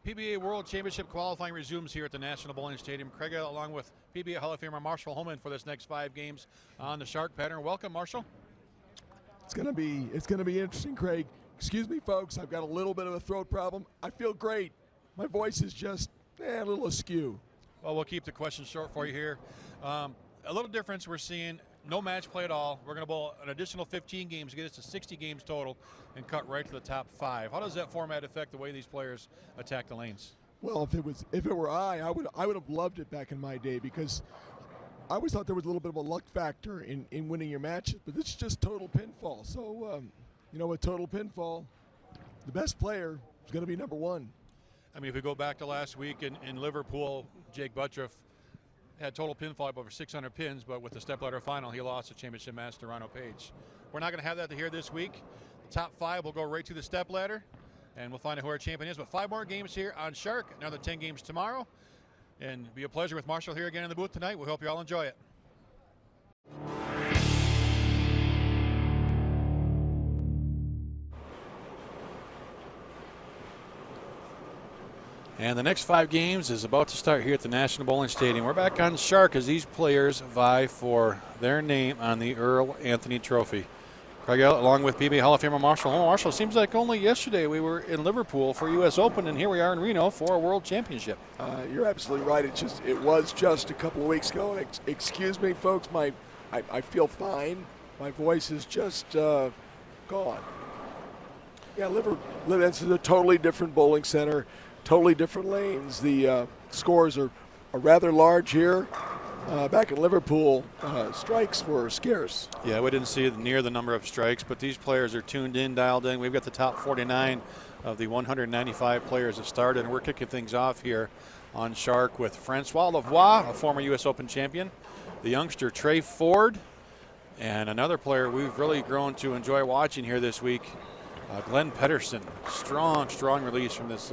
PBA World Championship qualifying resumes here at the National Bowling Stadium. Craig, along with PBA Hall of Famer Marshall Holman for this next 5 games on the Shark pattern. Welcome, Marshall. It's gonna be interesting, Craig. Excuse me, folks. I've got a little bit of a throat problem. I feel great. My voice is just a little askew. Well, we'll keep the questions short for you here. A little difference we're seeing. No match play at all. We're going to bowl an additional 15 games to get us to 60 games total and cut right to the top 5. How does that format affect the way these players attack the lanes? Well, if it were I would have loved it back in my day, because I always thought there was a little bit of a luck factor in winning your matches, but this is just total pinfall. So, with total pinfall, the best player is going to be number 1. I mean, if we go back to last week in Liverpool, Jake Buttriff had total pinfall of over 600 pins, but with the stepladder final, he lost the championship match to Ronald Page. We're not going to have that here this week. The top 5 will go right to the stepladder, and we'll find out who our champion is. But 5 more games here on Shark, another 10 games tomorrow. And it'll be a pleasure with Marshall here again in the booth tonight. We hope you all enjoy it. And the next 5 games is about to start here at the National Bowling Stadium. We're back on Shark as these players vie for their name on the Earl Anthony Trophy. Craig, along with PBA Hall of Famer Marshall. Marshall, seems like only yesterday we were in Liverpool for US Open, and here we are in Reno for a World Championship. You're absolutely right. It was just a couple of weeks ago. And excuse me, folks. I feel fine. My voice is just gone. Yeah, this is a totally different bowling center. Totally different lanes. The scores are rather large here. Back in Liverpool, strikes were scarce. Yeah, we didn't see near the number of strikes, but these players are tuned in, dialed in. We've got the top 49 of the 195 players that started, and we're kicking things off here on Shark with Francois Lavoie, a former U.S. Open champion, the youngster Trey Ford, and another player we've really grown to enjoy watching here this week, Glenn Pederson. Strong release from this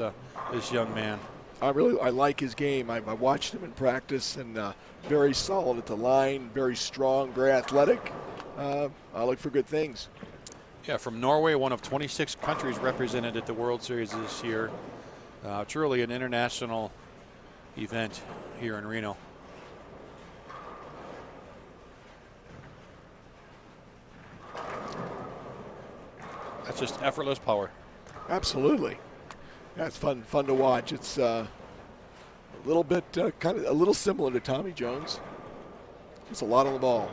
young man. I like his game. I watched him in practice, and very solid at the line, very strong, very athletic. I look for good things. Yeah, from Norway, one of 26 countries represented at the World Series this year. Truly an international event here in Reno. That's just effortless power. Absolutely. That's fun to watch. It's a little bit a little similar to Tommy Jones. It's a lot on the ball.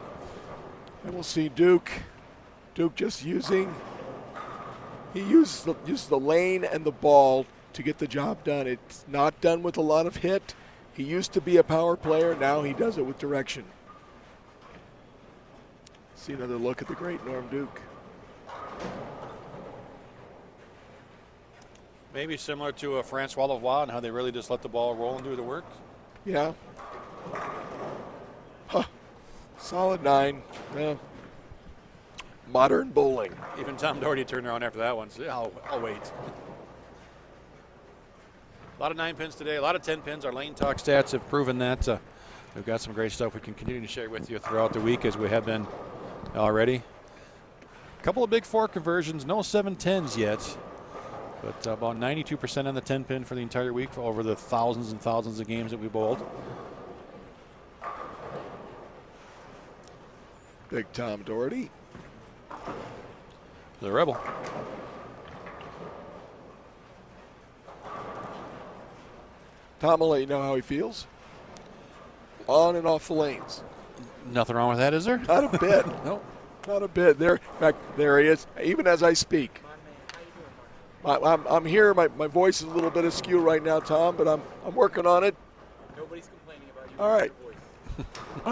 And we'll see Duke just uses the lane and the ball to get the job done. It's not done with a lot of hit. He used to be a power player. Now he does it with direction. See another look at the great Norm Duke. Maybe similar to a Francois Lavoie and how they really just let the ball roll and do the work. Yeah. Solid 9. Yeah. Modern bowling. Even Tom Doherty turned around after that one. So I'll wait. A lot of 9 pins today, a lot of 10 pins. Our Lane Talk stats have proven that. We've got some great stuff we can continue to share with you throughout the week, as we have been already. A couple of big 4 conversions, no 7-10s yet. But about 92% on the 10 pin for the entire week for over the thousands and thousands of games that we bowled. Big Tom Doherty. The Rebel. Tom will let you know how he feels. On and off the lanes. Nothing wrong with that, is there? Not a bit. No. Not a bit. In fact, there he is, even as I speak. I'm here. My voice is a little bit askew right now, Tom, but I'm working on it. Nobody's complaining about you. All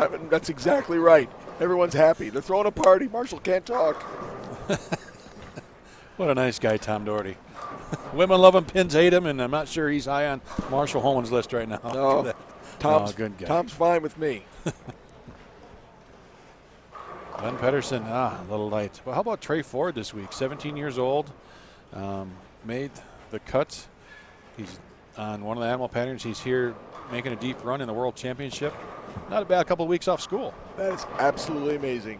right. That's exactly right. Everyone's happy. They're throwing a party. Marshall can't talk. What a nice guy, Tom Doherty. Women love him, pins hate him, and I'm not sure he's high on Marshall Holman's list right now. No, good guy. Tom's fine with me. Glenn Pederson, a little light. Well, how about Trey Ford this week? 17 years old. Made the cut. He's on one of the animal patterns. He's here making a deep run in the World Championship. Not a bad couple of weeks off school. That is absolutely amazing.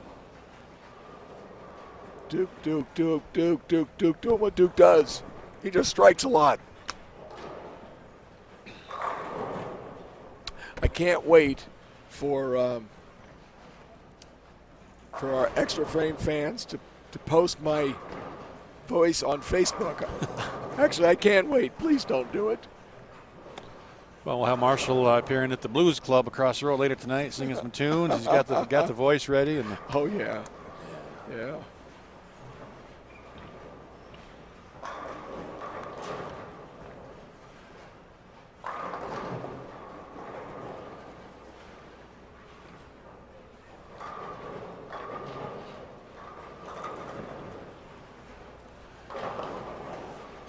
Duke doing what Duke does. He just strikes a lot. can't wait for our Extra Frame fans to post my voice on Facebook. Actually, I can't wait. Please don't do it. Well, we'll have Marshall appearing at the Blues Club across the road later tonight, singing some tunes. He's got the voice ready. And oh yeah, yeah.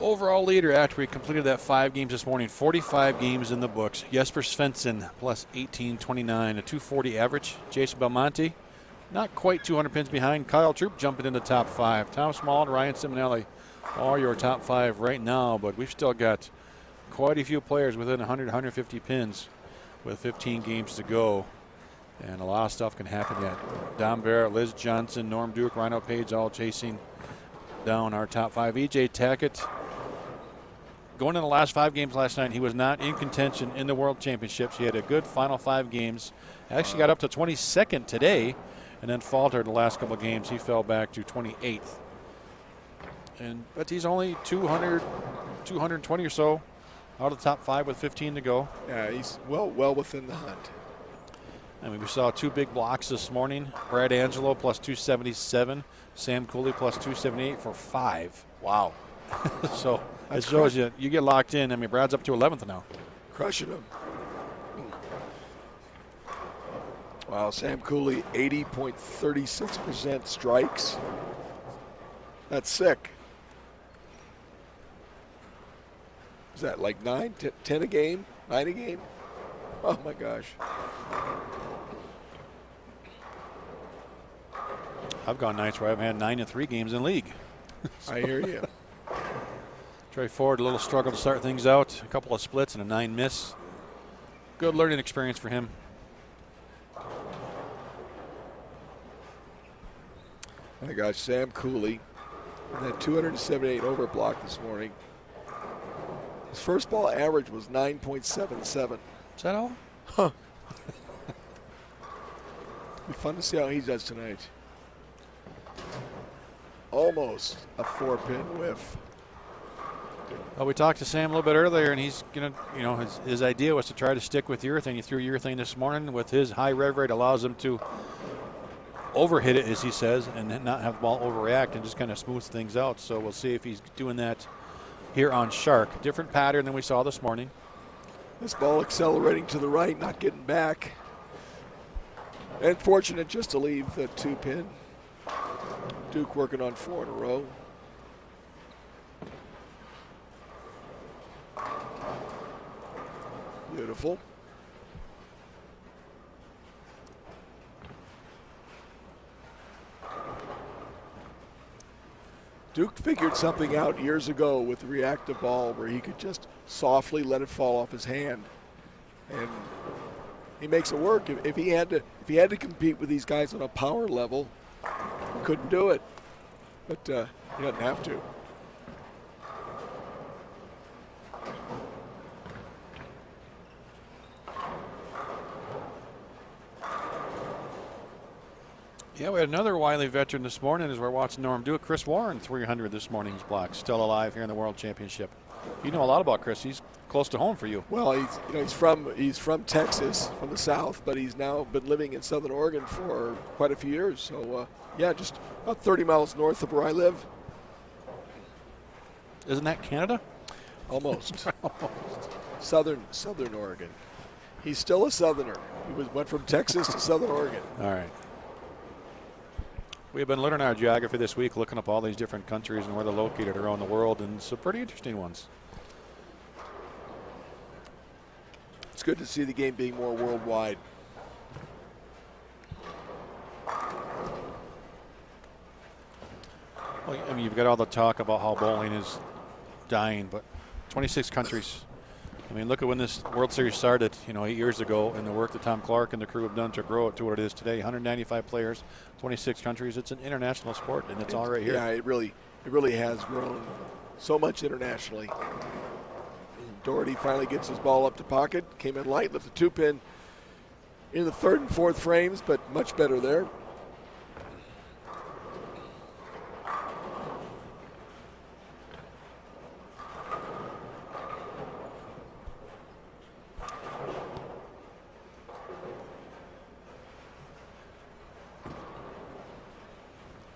overall leader after we completed that 5 games this morning, 45 games in the books. Jesper Svensson plus 1829, a 240 average. Jason Belmonte, not quite 200 pins behind. Kyle Troop jumping into the top 5. Tom Small and Ryan Simonelli are your top 5 right now, but we've still got quite a few players within 100, 150 pins with 15 games to go. And a lot of stuff can happen yet. Don Barrett, Liz Johnson, Norm Duke, Rhino Page all chasing down our top 5. E.J. Tackett, going in the last 5 games last night, he was not in contention in the World Championships. He had a good final 5 games. Actually got up to 22nd today and then faltered the last couple of games. He fell back to 28th. But he's only 220 or so out of the top 5 with 15 to go. Yeah, he's well within the hunt. I mean, we saw 2 big blocks this morning. Brad Angelo plus 277. Sam Cooley plus 278 for 5. Wow. So it shows you get locked in. I mean, Brad's up to 11th now. Crushing him. Wow, Sam Cooley, 80.36% strikes. That's sick. Is that like 9, 10 a game? 9 a game? Oh my gosh. I've gone nights where I've had 9 and 3 games in league. So. I hear you. Trey Ford, a little struggle to start things out. A couple of splits and a 9 miss. Good learning experience for him. My gosh, Sam Cooley, that 278 over block this morning. His first ball average was 9.77. Is that all? Huh. Be fun to see how he does tonight. Almost a 4-pin whiff. Well, we talked to Sam a little bit earlier, and he's gonna, his idea was to try to stick with urethane. He threw urethane this morning. With his high rev rate, allows him to overhit it, as he says, and not have the ball overreact and just kind of smooth things out. So we'll see if he's doing that here on Shark. Different pattern than we saw this morning. This ball accelerating to the right, not getting back. And fortunate just to leave the 2-pin. Duke working on 4 in a row. Beautiful. Duke figured something out years ago with the reactive ball where he could just softly let it fall off his hand. And he makes it work. If he had to compete with these guys on a power level, he couldn't do it. But he doesn't have to. Yeah, we had another wily veteran this morning as we're watching Norm do it. Chris Warren, 300 this morning's block, still alive here in the World Championship. You know a lot about Chris. He's close to home for you. Well, he's from Texas, from the South, but he's now been living in Southern Oregon for quite a few years. So yeah, just about 30 miles north of where I live. Isn't that Canada? Almost. Southern Oregon. He's still a Southerner. He went from Texas to Southern Oregon. All right. We've been learning our geography this week, looking up all these different countries and where they're located around the world, and some pretty interesting ones. It's good to see the game being more worldwide. Well, I mean, you've got all the talk about how bowling is dying, but 26 countries. I mean, look at when this World Series started, 8 years ago, and the work that Tom Clark and the crew have done to grow it to what it is today. 195 players, 26 countries. It's an international sport, and it's all right here. Yeah, it really has grown so much internationally. Doherty finally gets his ball up to pocket, came in light, left the 2-pin. in the third and fourth frames, but much better there.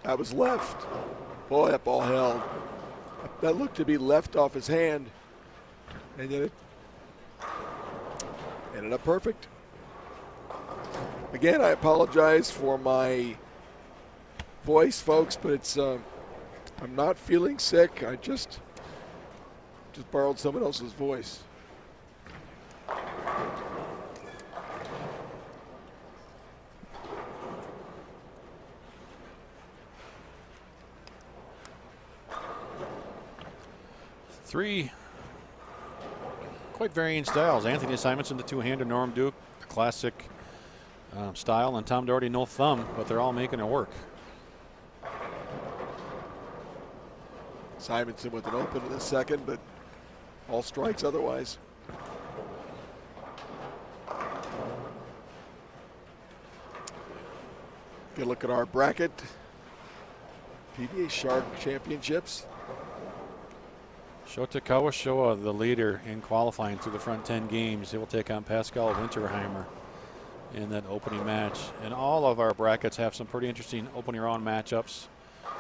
That was left. Boy, that ball held. That looked to be left off his hand. And yet it ended up perfect. Again, I apologize for my voice, folks, but it's I'm not feeling sick. I just borrowed someone else's voice. Three quite varying styles. Anthony Simonson, the two-hander, Norm Duke, the classic style, and Tom Doherty, no thumb, but they're all making it work. Simonson with an open in the second, but all strikes otherwise. Good look at our bracket. PBA Shark Championships. Shota Kawashoa, the leader in qualifying through the front 10 games. He will take on Pascal Winterheimer in that opening match. And all of our brackets have some pretty interesting opening round matchups.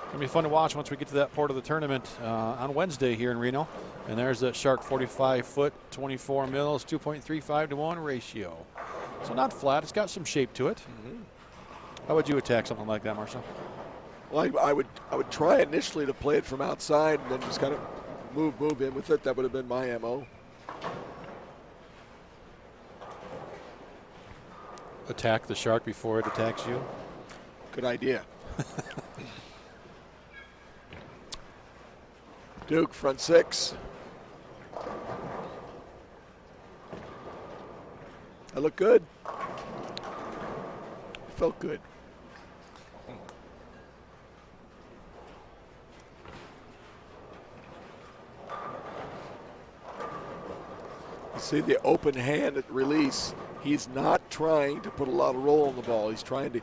It'll be fun to watch once we get to that part of the tournament on Wednesday here in Reno. And there's that Shark 45-foot, 24 mils, 2.35 to 1 ratio. So not flat, it's got some shape to it. How would you attack something like that, Marshall? Well, I would try initially to play it from outside and then just kind of move in with it. That would have been my MO. Attack the Shark before it attacks you? Good idea. Duke, front six. That looked good. Felt good. See the open hand at release. He's not trying to put a lot of roll on the ball. He's trying to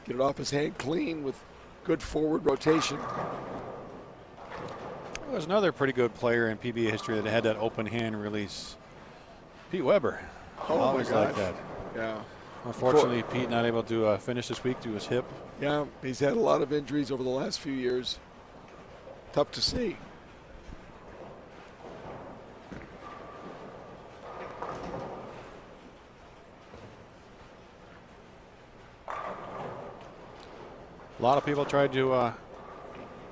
get it off his hand clean with good forward rotation. Well, there's another pretty good player in PBA history that had that open hand release. Pete Weber. Oh Always my gosh. like that. Yeah. Unfortunately, Pete not able to finish this week due to his hip. Yeah, he's had a lot of injuries over the last few years. Tough to see. A lot of people tried to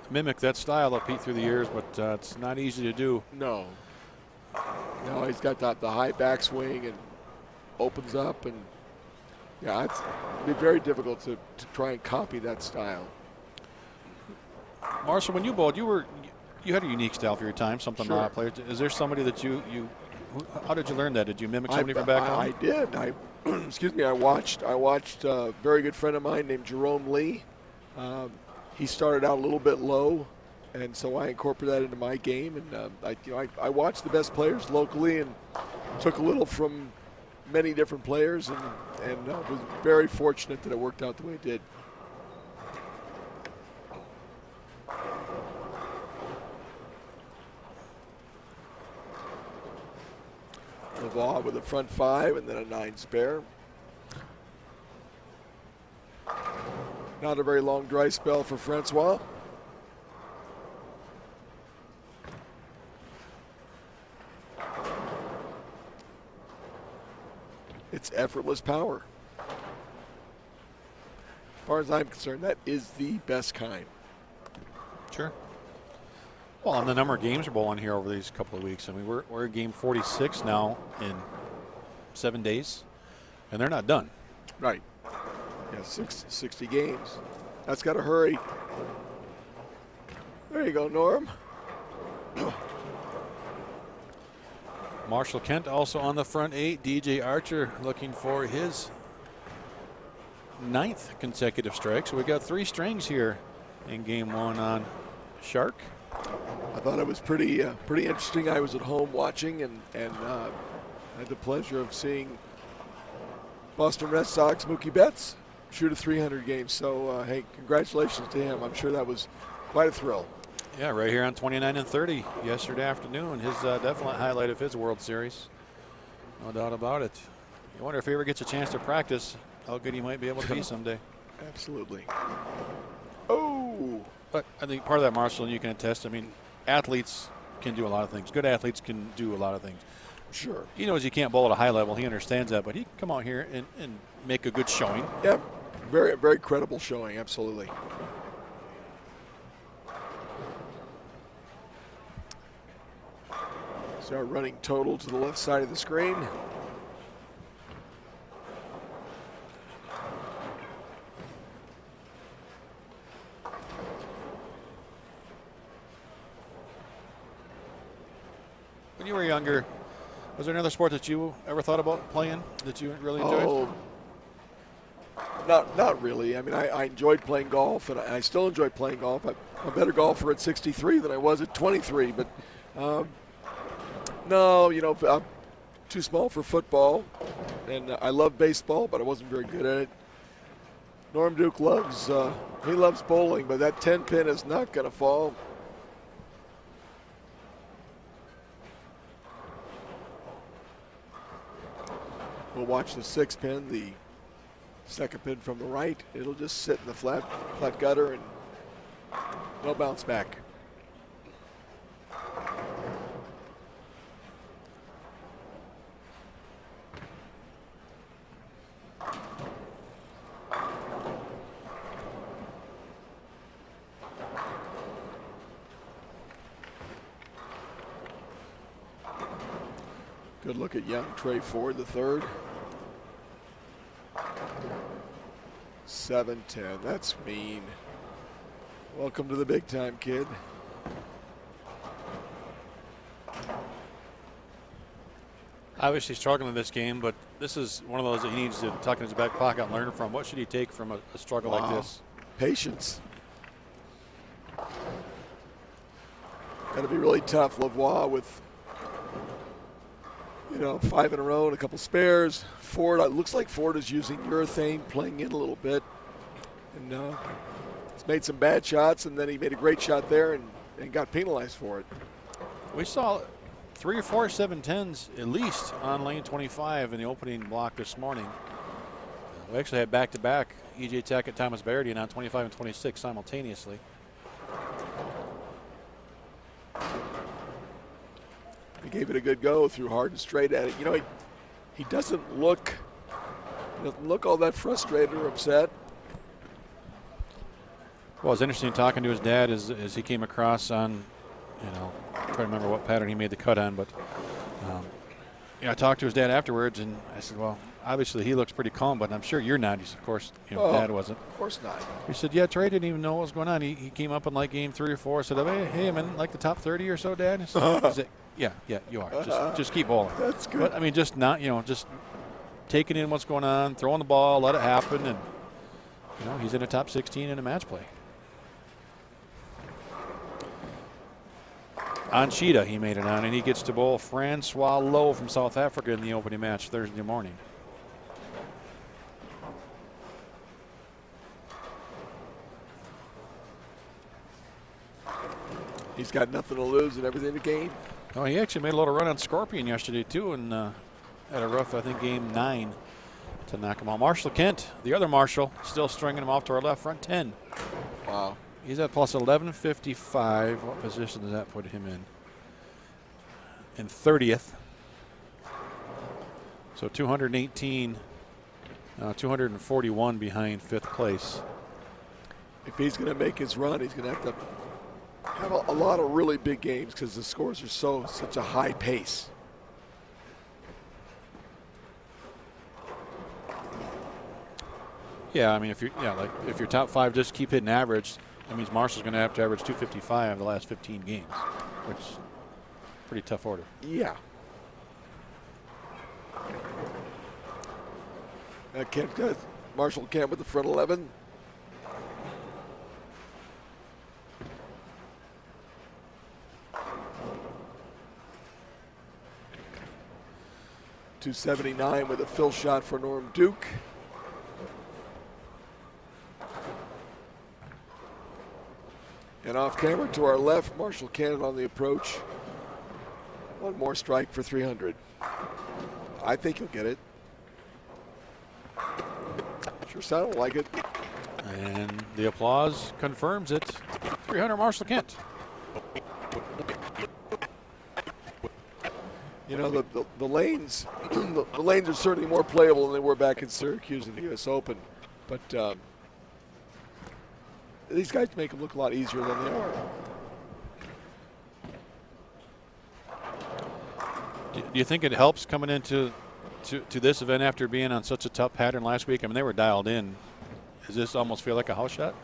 mimic that style of Pete through the years, but it's not easy to do. No. No, he's got the high backswing and opens up, and yeah, it'd be very difficult to try and copy that style. Marshall, when you bowled, you had a unique style for your time, something Sure. a lot of players. Is there somebody that how did you learn that? Did you mimic somebody from back home? I did. Excuse me. I watched a very good friend of mine named Jerome Lee. He started out a little bit low, and so I incorporated that into my game. And I watched the best players locally and took a little from many different players, and was very fortunate that it worked out the way it did. Lavaw with a front five and then a 9 spare. Not a very long dry spell for Francois. It's effortless power. As far as I'm concerned, that is the best kind. Sure. Well, and the number of games we're bowling here over these couple of weeks. I mean, we're at game 46 now in 7 days, and they're not done. Right. Yeah, 60 games. That's got to hurry. There you go, Norm. Marshall Kent also on the front 8. DJ Archer looking for his 9th consecutive strike. So we got 3 strings here in game 1 on Shark. I thought it was pretty interesting. I was at home watching and had the pleasure of seeing Boston Red Sox, Mookie Betts, shoot a 300 game. So, hey, congratulations to him. I'm sure that was quite a thrill. Yeah, right here on 29 and 30 yesterday afternoon. His definite highlight of his World Series. No doubt about it. You wonder if he ever gets a chance to practice how good he might be able to be someday. Absolutely. Oh! But I think part of that, Marshall, and you can attest, I mean, athletes can do a lot of things. Good athletes can do a lot of things. Sure. He knows he can't bowl at a high level. He understands that, but he can come out here and make a good showing. Yep. Very, very credible showing. Absolutely. So our running total to the left side of the screen. When you were younger, was there another sport that you ever thought about playing that you really enjoyed? Not really. I mean, I enjoyed playing golf, and I still enjoy playing golf. I'm a better golfer at 63 than I was at 23. But no, I'm too small for football, and I love baseball, but I wasn't very good at it. Norm Duke loves bowling, but that 10 pin is not going to fall. We'll watch the 6 pin, the second pin from the right. It'll just sit in the flat gutter and no bounce back. Good look at young Trey Ford, the third. 7-10, that's mean. Welcome to the big time, kid. Obviously struggling in this game, but this is one of those that he needs to tuck in his back pocket and learn from. What should he take from a struggle like this? Patience. Got to be really tough. Lavoie with 5 in a row and a couple spares. Ford, it looks like Ford is using urethane, playing in a little bit. And he's made some bad shots, and then he made a great shot there and got penalized for it. We saw 3 or 4 7-10s at least on lane 25 in the opening block this morning. We actually had back-to-back E.J. Tackett, Thomas Barrady on 25 and 26 simultaneously. He gave it a good go, threw hard and straight at it. He doesn't look all that frustrated or upset. Well, it's interesting talking to his dad as he came across on, I'm trying to remember what pattern he made the cut on, but I talked to his dad afterwards, and I said, well, obviously he looks pretty calm, but I'm sure you're not. He said, of course, Dad wasn't. Of course not. He said, yeah, Trey didn't even know what was going on. He came up in like game 3 or 4, said, hey, I'm in like the top 30 or so, Dad. He said, yeah, you are. Just keep bowling. That's good. But I mean, just not, just taking in what's going on, throwing the ball, let it happen, and he's in the top 16 in a match play. On Cheetah, he made it on, and he gets to bowl Francois Lowe from South Africa in the opening match Thursday morning. He's got nothing to lose and everything to gain. Oh, he actually made a little run on Scorpion yesterday, too, and had a rough, I think, game 9 to knock him out. Marshall Kent, the other Marshall, still stringing him off to our left front 10. Wow. He's at plus 1155. What position does that put him in? In 30th. So 218, 241 behind 5th place. If he's going to make his run, he's going to have a lot of really big games because the scores are such a high pace. Yeah, I mean, if you're top 5, just keep hitting average. That means Marshall's going to have to average 255 the last 15 games, which is pretty tough order. Yeah. Marshall Kent with the front 11. 279 with a fill shot for Norm Duke. And off camera to our left, Marshall Cannon on the approach. One more strike for 300. I think he'll get it. Sure sounded like it. And the applause confirms it. 300 Marshall Kent. You know, the lanes, the lanes are certainly more playable than they were back in Syracuse in the U.S. Open. But these guys make them look a lot easier than they are. Do you think it helps coming into this event after being on such a tough pattern last week? I mean, they were dialed in. Does this almost feel like a house shot?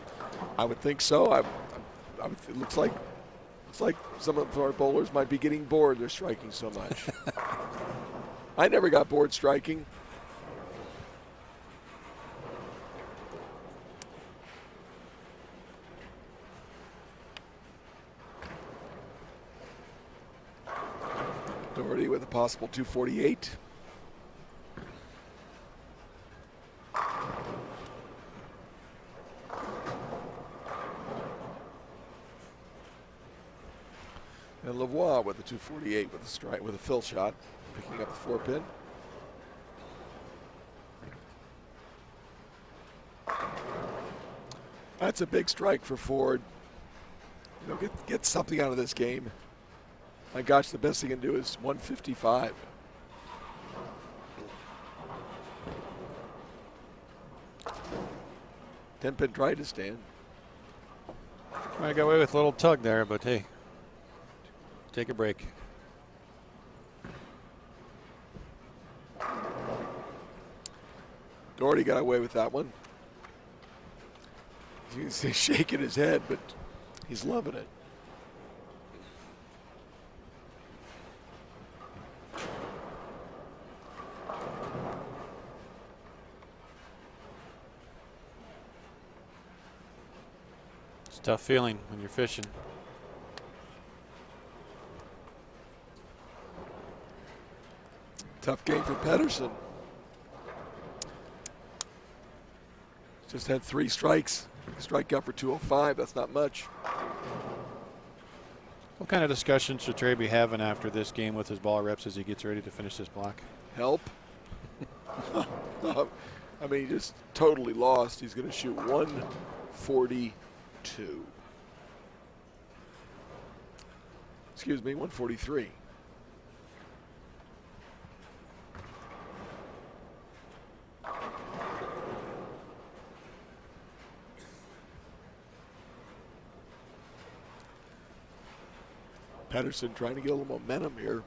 I would think so. It looks like some of our bowlers might be getting bored. They're striking so much. I never got bored striking. Doherty with a possible 248. And Lavoie with a 248 with a strike, with a fill shot, picking up the 4-pin. That's a big strike for Ford. You know, get something out of this game. My gosh, the best he can do is 155. Ten-pin tried to stand. I got away with a little tug there, but hey, take a break. Doherty got away with that one. You can see shaking his head, but he's loving it. It's a tough feeling when you're fishing. Tough game for Pederson. Just had 3 strikes. Strike out for 205. That's not much. What kind of discussion should Trey be having after this game with his ball reps as he gets ready to finish this block? Help. I mean, he just totally lost. He's going to shoot 142. Excuse me, 143. Pederson trying to get a little momentum here.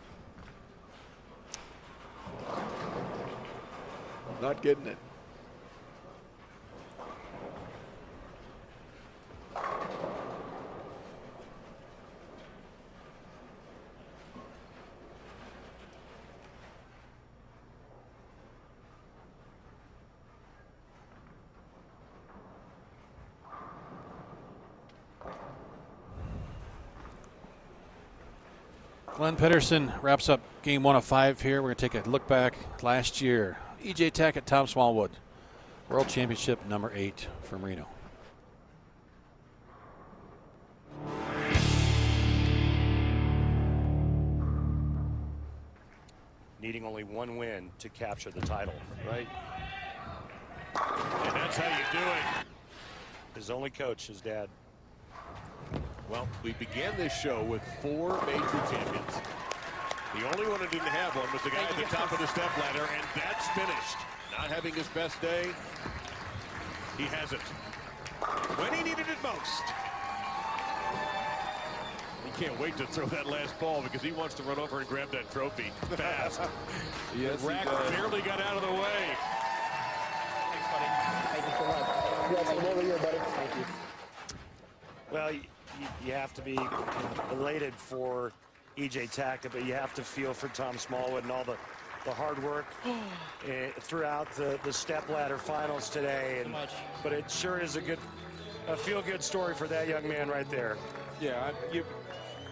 Not getting it. Glenn Pederson wraps up game 1 of 5 here. We're going to take a look back last year. E.J. Tack at Tom Smallwood. World Championship number 8 from Reno. Needing only 1 win to capture the title. Right. And that's how you do it. His only coach, his dad. Well, we began this show with 4 major champions. The only one who didn't have one was the guy at the top of the step ladder, and that's finished. Not having his best day, he hasn't. When he needed it most. He can't wait to throw that last ball because he wants to run over and grab that trophy fast. Yes, Rack barely got out of the way. Thanks, buddy. Thank you so much. Yes, I'm over here, buddy. Thank you. Well, you have to be elated for E.J. Tack, but you have to feel for Tom Smallwood and all the hard work throughout the step ladder finals today. And, but it sure is a feel-good story for that young man right there. Yeah, you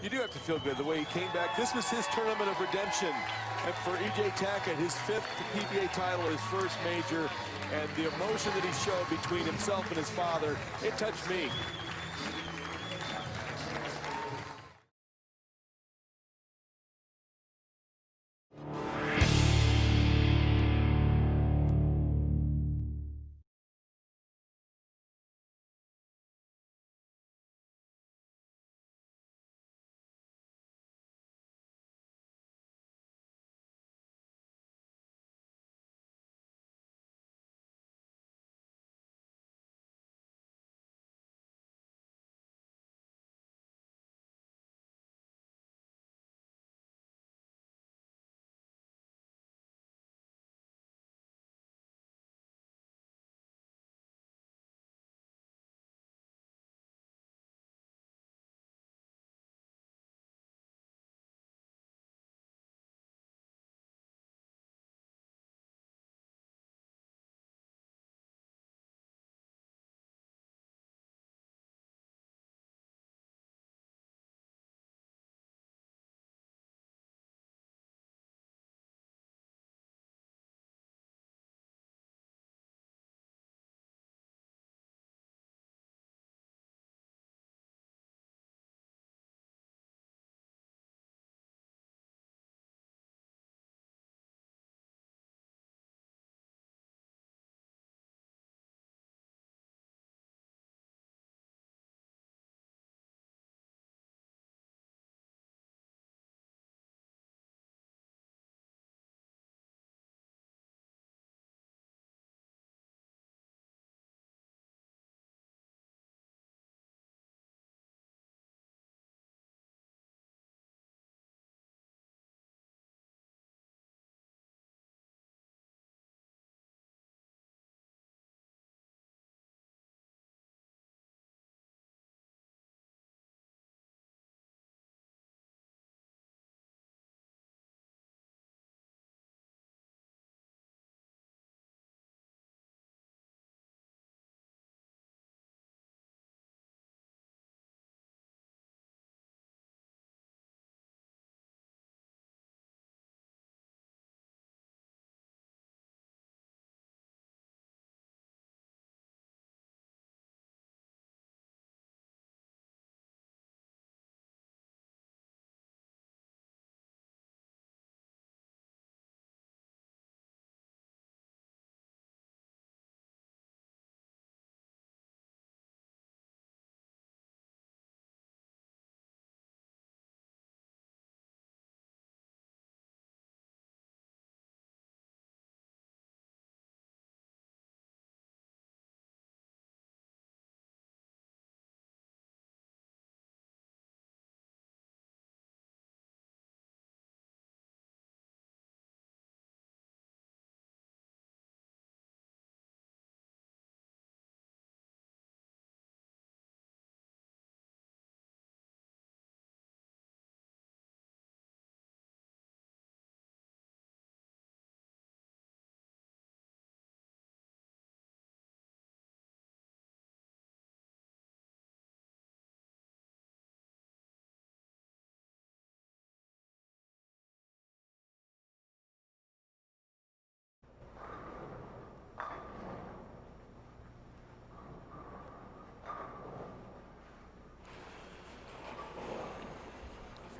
do have to feel good the way he came back. This was his tournament of redemption And for E.J. Tackett, his 5th PBA title, his first major, and the emotion that he showed between himself and his father, it touched me.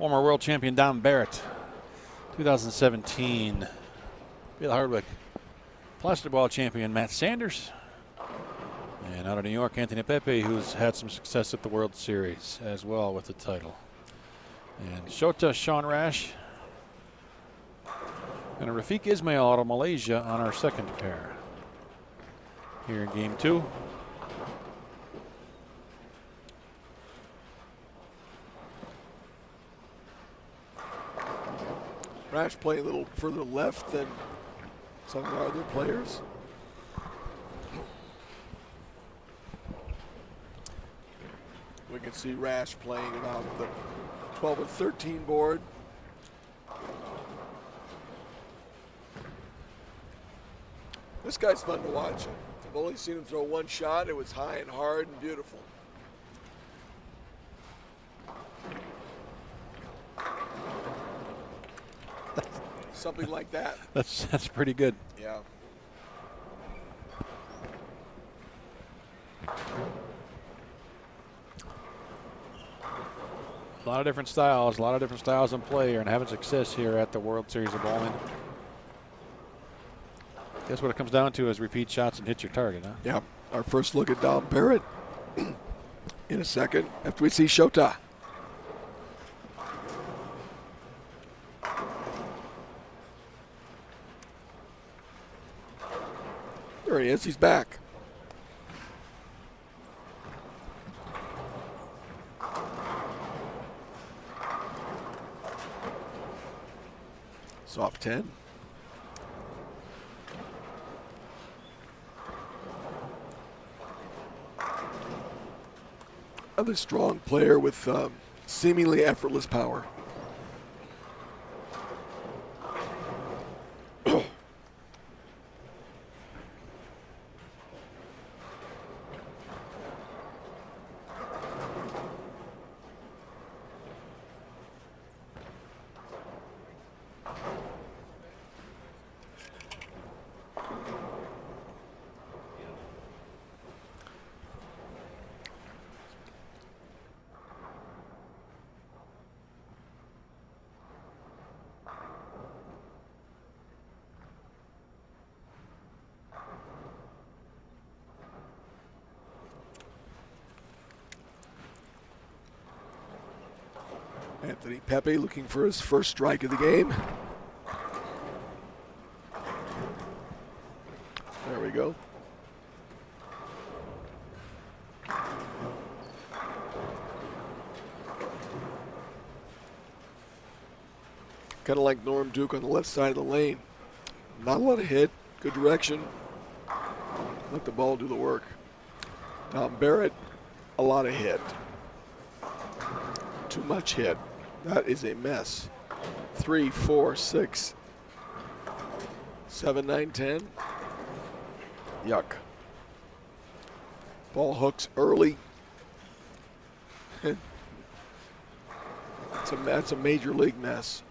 Former world champion Don Barrett, 2017. Bill Hardwick, plastic ball champion Matt Sanders, and out of New York, Anthony Pepe, who's had some success at the World Series as well with the title. And Shota Sean Rash, and a Rafiq Ismail out of Malaysia on our second pair. Here in game 2. Rash playing a little further left than some of our other players. We can see Rash playing about the 12 and 13 board. This guy's fun to watch. I've only seen him throw one shot. It was high and hard and beautiful. something like that. That's pretty good. Yeah. A lot of different styles in play here, and having success here at the World Series of Bowling. Guess what it comes down to is repeat shots and hit your target, huh? Yeah. Our first look at Dom Barrett in a second after we see Shota. There he is. He's back. Soft 10. Another strong player with seemingly effortless power. Anthony Pepe looking for his first strike of the game. There we go. Kind of like Norm Duke on the left side of the lane. Not a lot of hit, good direction. Let the ball do the work. Tom Barrett, a lot of hit. Too much hit. That is a mess. 3, 4, 6, 7, 9, 10. Yuck. Ball hooks early. That's a major league mess.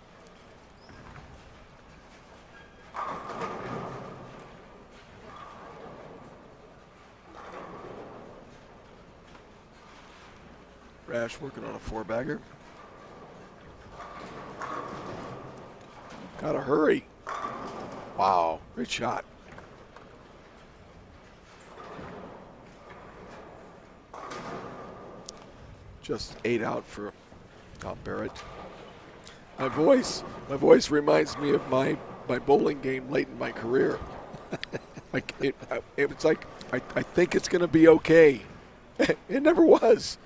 Rash working on a 4-bagger. Gotta hurry. Wow, great shot. Just 8 out for Tom Barrett. My voice reminds me of my bowling game late in my career. It's like I think it's going to be okay. It never was.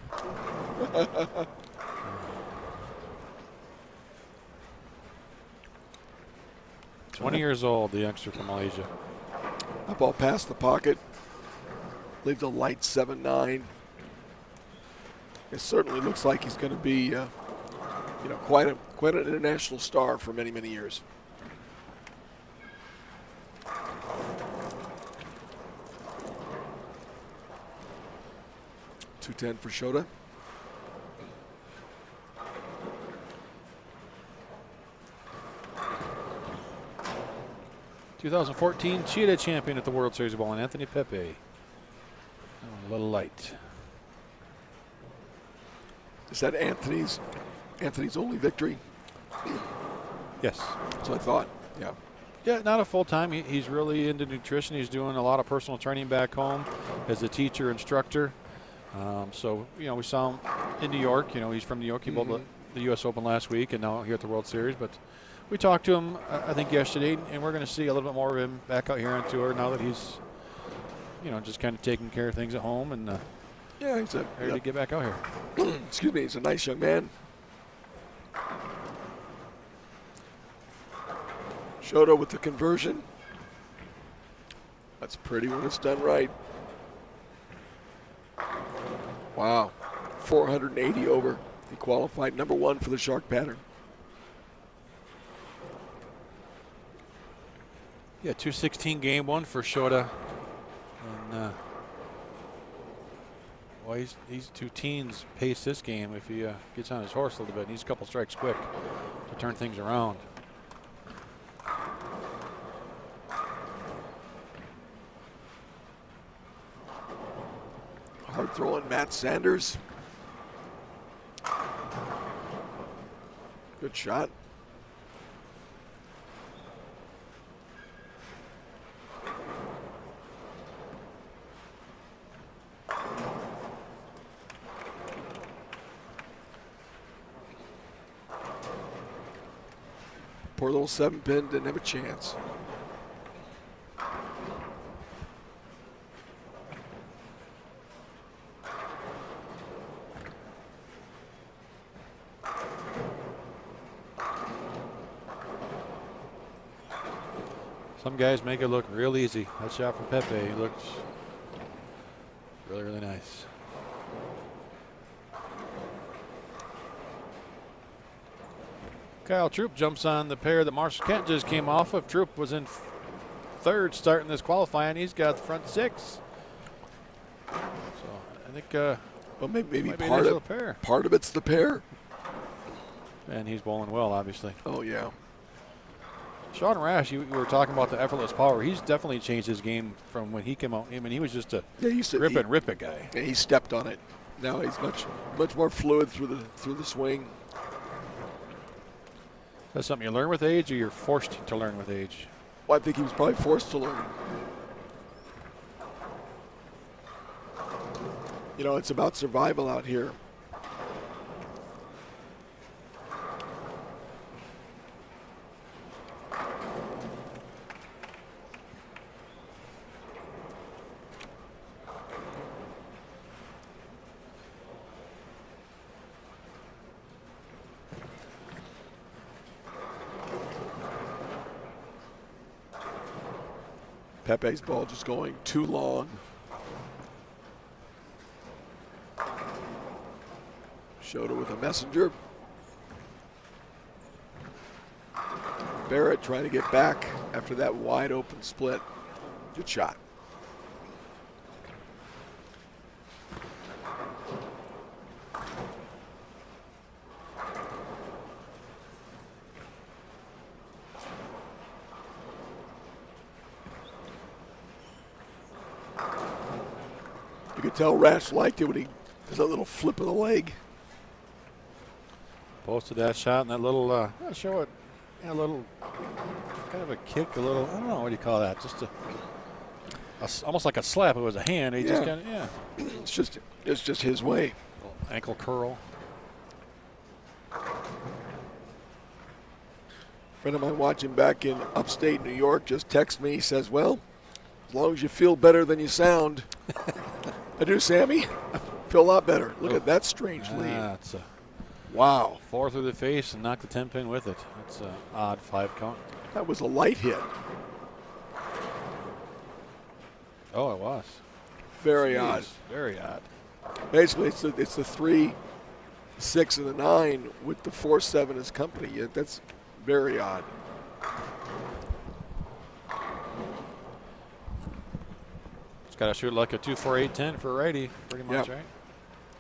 20 years old, the youngster from Malaysia. That ball past the pocket. Leaves a light 7-9. It certainly looks like he's going to be, quite an international star for many, many years. .210 for Shota. '14 Cheetah champion at the World Series of Bowling, Anthony Pepe. Oh, a little light. Is that Anthony's only victory? Yes. That's what I thought. Yeah. Yeah, not a full time. He's really into nutrition. He's doing a lot of personal training back home as a teacher instructor. So we saw him in New York. He's from New York. He bowled the U.S. Open last week, and now here at the World Series. But we talked to him, I think, yesterday, and we're going to see a little bit more of him back out here on tour now that he's, just kind of taking care of things at home and he's ready to get back out here. Excuse me, he's a nice young man. Shota with the conversion. That's pretty when it's done right. Wow, 480 over. He qualified #1 for the shark pattern. Yeah, 216 game one for Shota. And these two teens pace this game if he gets on his horse a little bit. Needs a couple strikes quick to turn things around. Hard throwing Matt Sanders. Good shot. Poor little 7-pin didn't have a chance. Some guys make it look real easy. That shot from Pepe looked really, really nice. Kyle Troop jumps on the pair that Marshall Kent just came off of. Troop was in third starting this qualifying. He's got the front 6. So I think well, maybe part of the pair. Part of it's the pair. And he's bowling well, obviously. Oh, yeah. Sean Rash, you were talking about the effortless power. He's definitely changed his game from when he came out. I mean, he was just a rip it guy. Yeah, he stepped on it. Now he's much more fluid through the swing. That's something you learn with age, or you're forced to learn with age? Well, I think he was probably forced to learn. You know, it's about survival out here. Pepe's ball just going too long. Showed with a messenger. Barrett trying to get back after that wide open split. Good shot. You could tell Rash liked it when he does that little flip of the leg. Posted that shot and that little, I'll show it, a little, kind of a kick, a little, I don't know, what do you call that? Just almost like a slap. It was a hand. He just kind of, yeah. It's just his way. Ankle curl. Friend of mine watching back in upstate New York just texted me. He says, well, as long as you feel better than you sound. I do, Sammy. I feel a lot better. Look at that strange lead. That's wow. 4 through the face and knocked the 10-pin with it. That's an odd 5 count. That was a light hit. Oh, it was. Very odd. Very odd. Basically, it's the 3, 6, and the 9 with the 4, 7 as company. Yeah, that's very odd. It's got to shoot like a 2, 4, 8, 10 for a righty, pretty much, right?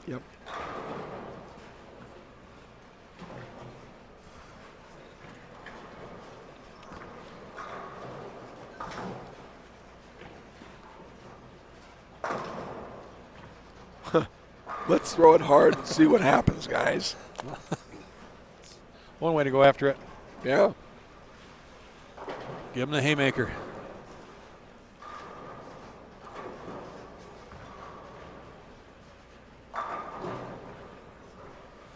Yep. Let's throw it hard and see what happens, guys. One way to go after it. Yeah. Give him the haymaker.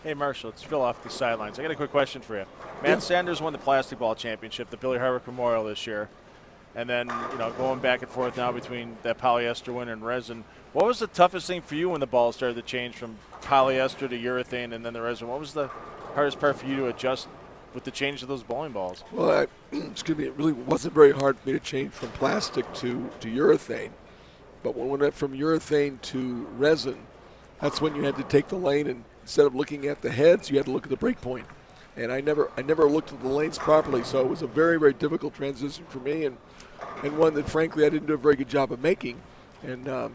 Hey, Marshall, it's Phil off the sidelines. I got a quick question for you. Matt Sanders won the Plastic Ball Championship, the Billy Harvick Memorial this year. And then, going back and forth now between that polyester winner and resin. What was the toughest thing for you when the ball started to change from polyester to urethane and then the resin? What was the hardest part for you to adjust with the change of those bowling balls? Well, it really wasn't very hard for me to change from plastic to urethane. But when we went from urethane to resin, that's when you had to take the lane and instead of looking at the heads, you had to look at the break point. And I never looked at the lanes properly, so it was a very, very difficult transition for me and one that, frankly, I didn't do a very good job of making. And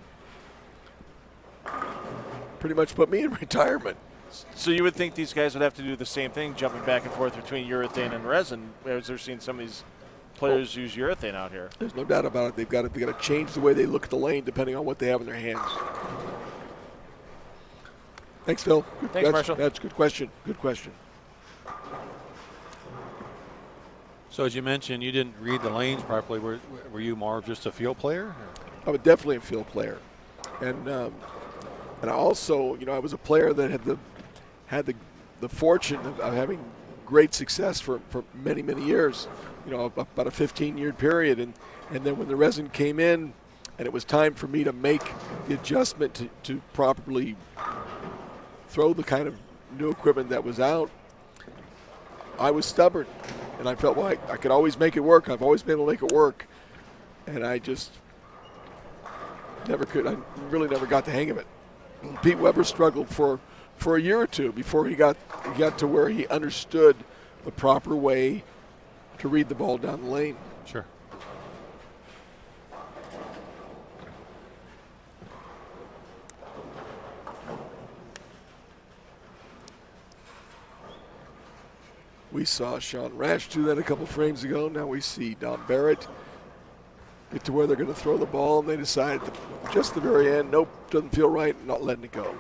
pretty much put me in retirement. So you would think these guys would have to do the same thing, jumping back and forth between urethane and resin, as they're seeing some of these players use urethane out here. There's no doubt about it. They've got to change the way they look at the lane depending on what they have in their hands. Thanks, Phil. Thanks, Marshall. That's a good question. Good question. So as you mentioned, you didn't read the lanes properly. Were you more of just a field player? I was definitely a field player, and I also, I was a player that had the fortune of having great success for many years. About a 15-year period, and then when the resin came in, and it was time for me to make the adjustment to properly throw the kind of new equipment that was out, I was stubborn, and I felt like I could always make it work. I've always been able to make it work, and I just never could. I really never got the hang of it. Pete Weber struggled for a year or two before he got to where he understood the proper way to read the ball down the lane. Sure. We saw Sean Rash do that a couple frames ago. Now we see Don Barrett get to where they're going to throw the ball, and they decide just the very end, nope, doesn't feel right, not letting it go.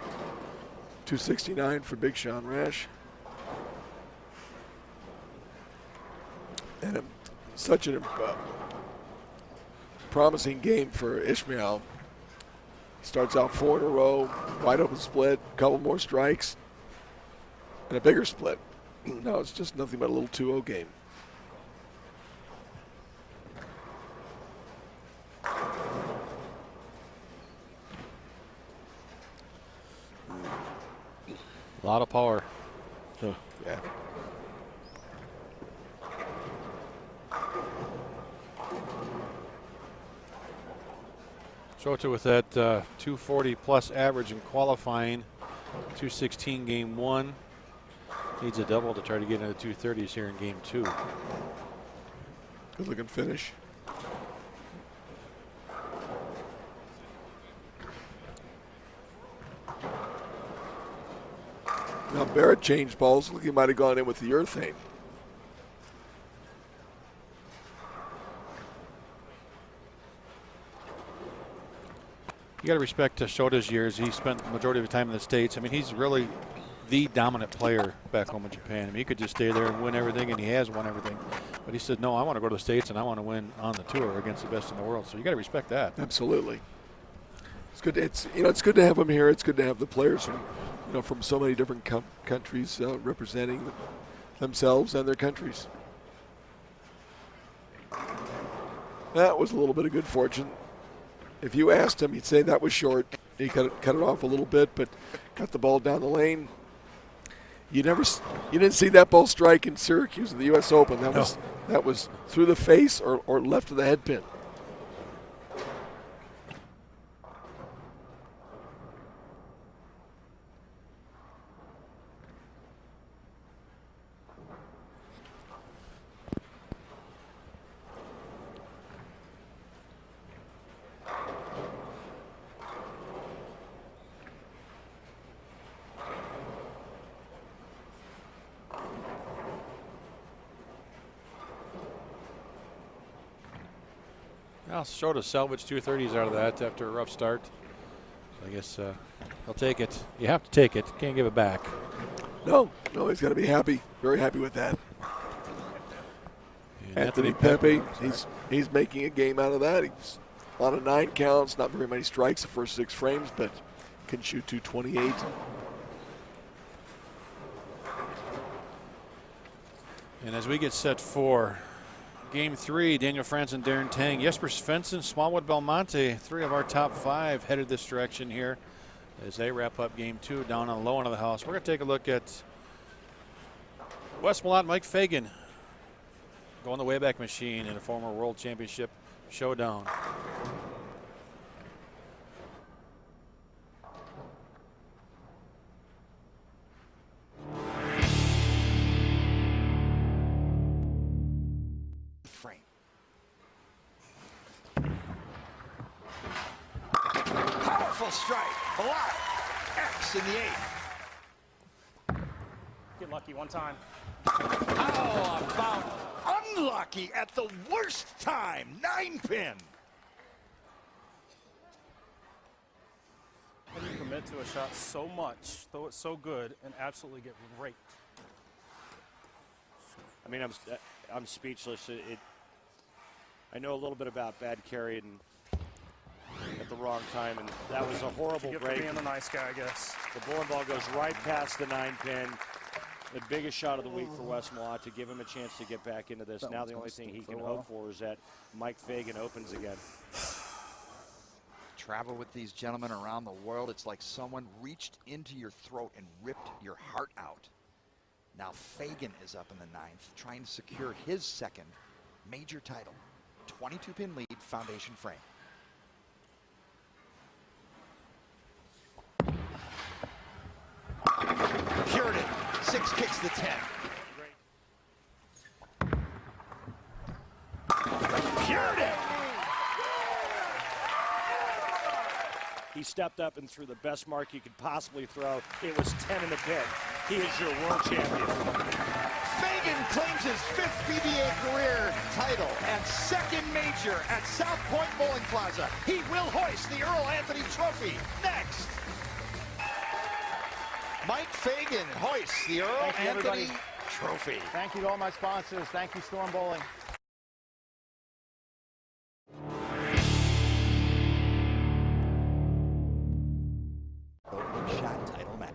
269 for Big Sean Rash. And such a promising game for Ishmael. Starts out 4 in a row, wide open split, a couple more strikes, and a bigger split. Now it's just nothing but a little 2-0 game. A lot of power. Oh, yeah. Shota with that 240 plus average in qualifying, 216 game 1. Needs a double to try to get into the 230s here in game 2. Good looking finish. Now Barrett changed balls. Look, he might have gone in with the urethane. You got to respect Shota's years. He spent the majority of the time in the States. I mean, he's really the dominant player back home in Japan. I mean, he could just stay there and win everything, and he has won everything. But he said, no, I want to go to the States, and I want to win on the tour against the best in the world. So you got to respect that. Absolutely. It's good. It's good to have them here. It's good to have the players from so many different countries representing themselves and their countries. That was a little bit of good fortune. If you asked him, he'd say that was short. He cut it off a little bit, but got the ball down the lane. You didn't see that ball strike in Syracuse at the U.S. Open. That was through the face or left of the head pin. I'll show to salvage 230s out of that after a rough start. So I guess he'll take it. You have to take it. Can't give it back. No, he's got to be happy. Very happy with that. And Anthony Pepe, he's making a game out of that. He's a lot of 9 counts, not very many strikes the first 6 frames, but can shoot 228. And as we get set for Game 3, Daniel Franzen, Darren Tang, Jesper Svensson, Smallwood, Belmonte, 3 of our top 5 headed this direction here as they wrap up Game 2 down on the low end of the house. We're going to take a look at Wes Malott, Mike Fagan going the Wayback Machine in a former World Championship showdown. Strike. Malott. X in the 8th. Get lucky one time. How about unlucky at the worst time? 9-pin. How do you commit to a shot so much, throw it so good, and absolutely get raped. I mean, I'm speechless. I know a little bit about bad carrying at the wrong time, and that was a horrible break. Being a nice guy, I guess. The bowling ball goes right past the 9-pin. The biggest shot of the week for Wes Mois to give him a chance to get back into this. Now the only thing he can hope for is that Mike Fagan opens again. Travel with these gentlemen around the world. It's like someone reached into your throat and ripped your heart out. Now Fagan is up in the 9th, trying to secure his second major title. 22-pin lead, foundation frame. Puritan, 6 kicks the 10. Puritan! He stepped up and threw the best mark he could possibly throw. It was 10 in the pin. He is your world champion. Fagan claims his 5th PBA career title and second major at South Point Bowling Plaza. He will hoist the Earl Anthony Trophy next. Mike Fagan hoists the Earl Anthony Trophy. Thank you to all my sponsors. Thank you, Storm Bowling. Opening shot title match.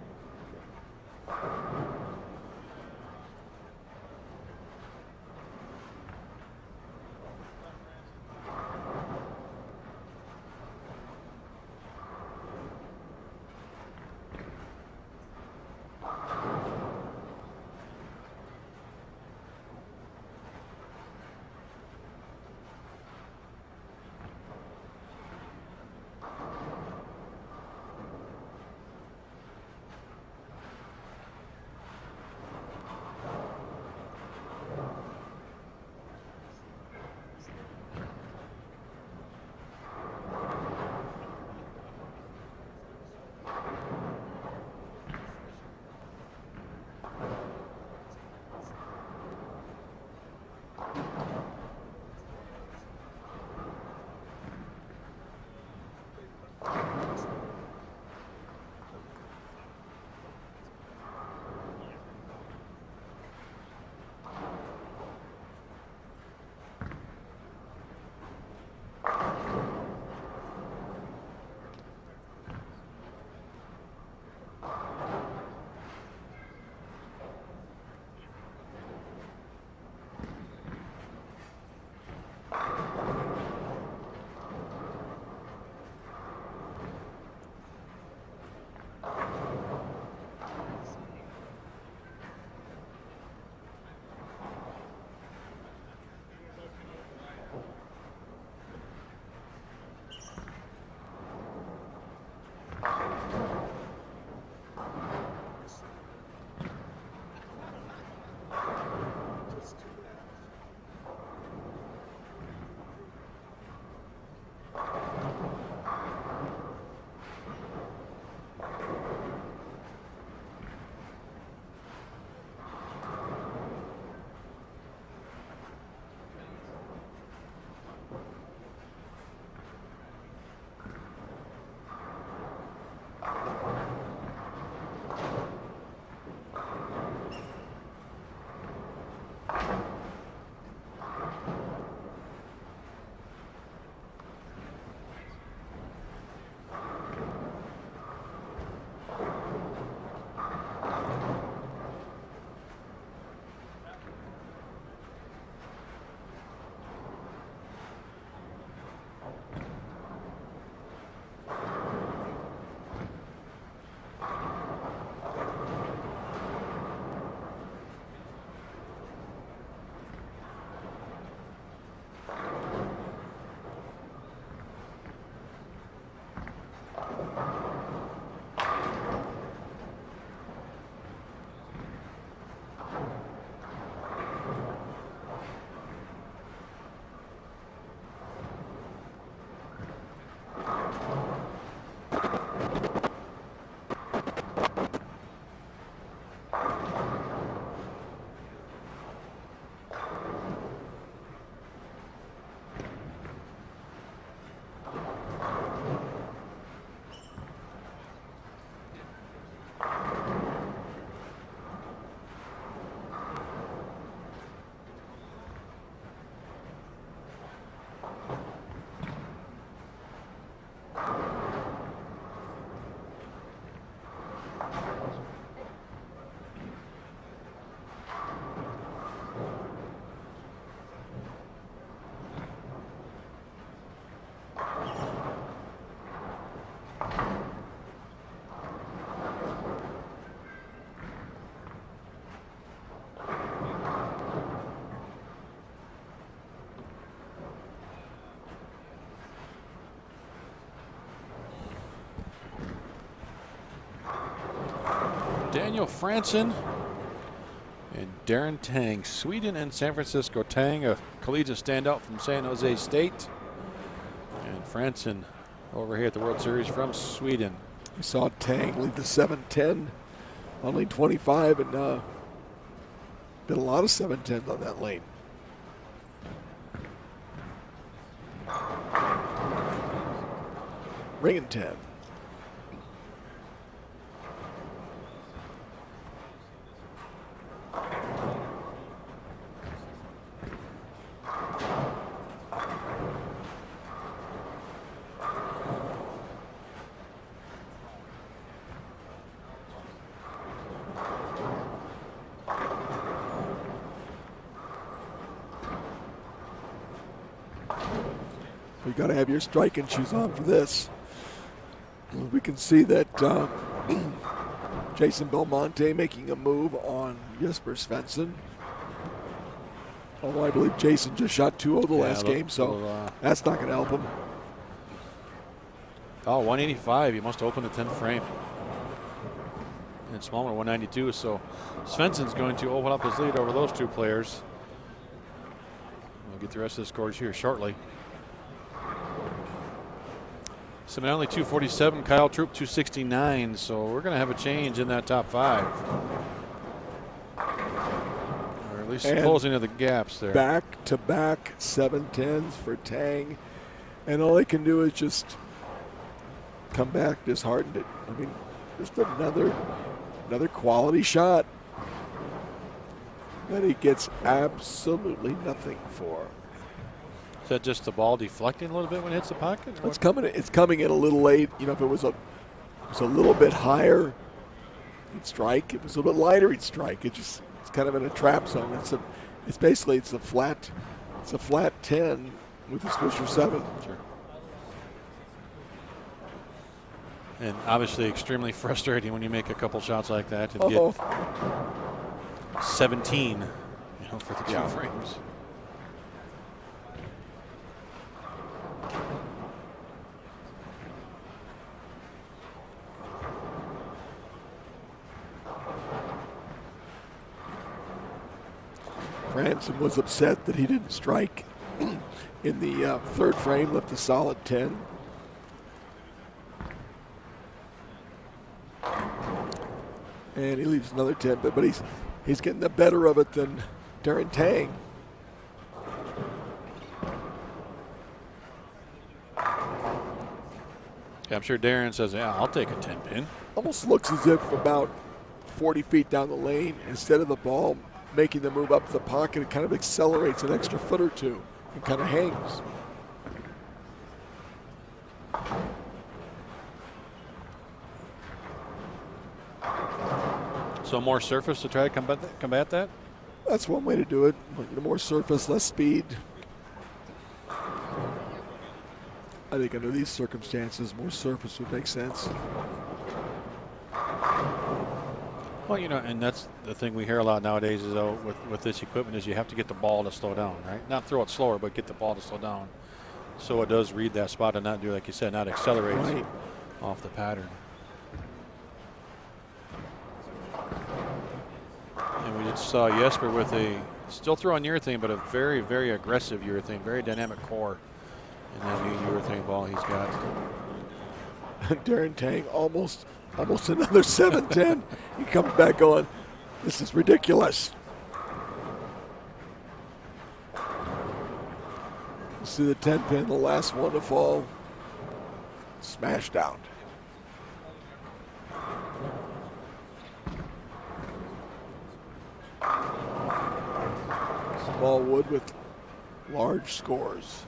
Daniel Franson and Darren Tang. Sweden and San Francisco. Tang, a collegiate standout from San Jose State. And Franson over here at the World Series from Sweden. We saw Tang leave the 7-10 on lane 25, and did a lot of 7-10s on that lane. Ring and 10. You got to have your striking shoes on for this. We can see that Jason Belmonte making a move on Jesper Svensson. Although I believe Jason just shot 2-0 the last game, so that's not going to help him. Oh, 185. He must open the 10th frame. And Smallman 192. So Svensson's going to open up his lead over those two players. We'll get the rest of the scores here shortly. Simonelli 247, Kyle Troop 269. So we're going to have a change in that top 5. Or at least And closing of the gaps there. Back-to-back 7-10s for Tang. And all they can do is just come back disheartened. I mean, just another quality shot that he gets absolutely nothing for. Is that just the ball deflecting a little bit when it hits the pocket? It's coming in a little late. You know, if it was a little bit higher, he'd strike. If it was a little bit lighter, he'd strike. It's kind of in a trap zone. It's a flat 10 with a Swisher 7. Sure. And obviously extremely frustrating when you make a couple shots like that and get 17, for the 2 frames. Franson was upset that he didn't strike in the 3rd frame, left a solid 10. And he leaves another 10, but he's getting the better of it than Darren Tang. Yeah, I'm sure Darren says, yeah, I'll take a 10 pin. Almost looks as if about 40 feet down the lane, instead of the ball making the move up the pocket, it kind of accelerates an extra foot or two and kind of hangs. So more surface to try to combat that? That's one way to do it. More surface, less speed. I think under these circumstances, more surface would make sense. Well, and that's the thing we hear a lot nowadays is with this equipment is you have to get the ball to slow down, right? Not throw it slower, but get the ball to slow down. So it does read that spot and not do, like you said, not accelerate off the pattern. And we just saw Jesper with still throwing urethane, but a very, very aggressive urethane, very dynamic core. And that new urethane ball he's got. Darren Tang almost another 7-10. He comes back going, this is ridiculous. See the 10 pin, the last one to fall, smashed out. Small wood with large scores.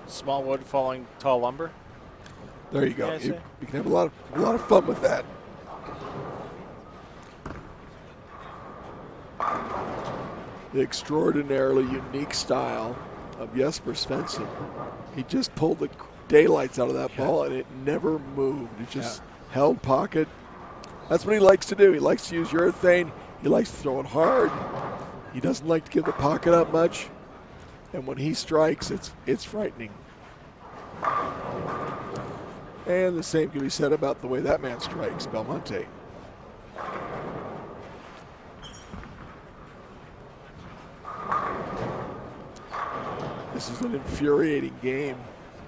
Small wood falling tall lumber. There you go. You can have a lot of fun with that. The extraordinarily unique style of Jesper Svensson. He just pulled the daylights out of that ball and it never moved. It just held pocket. That's what he likes to do. He likes to use urethane. He likes to throw it hard. He doesn't like to give the pocket up much. And when he strikes, it's frightening. And the same can be said about the way that man strikes, Belmonte. This is an infuriating game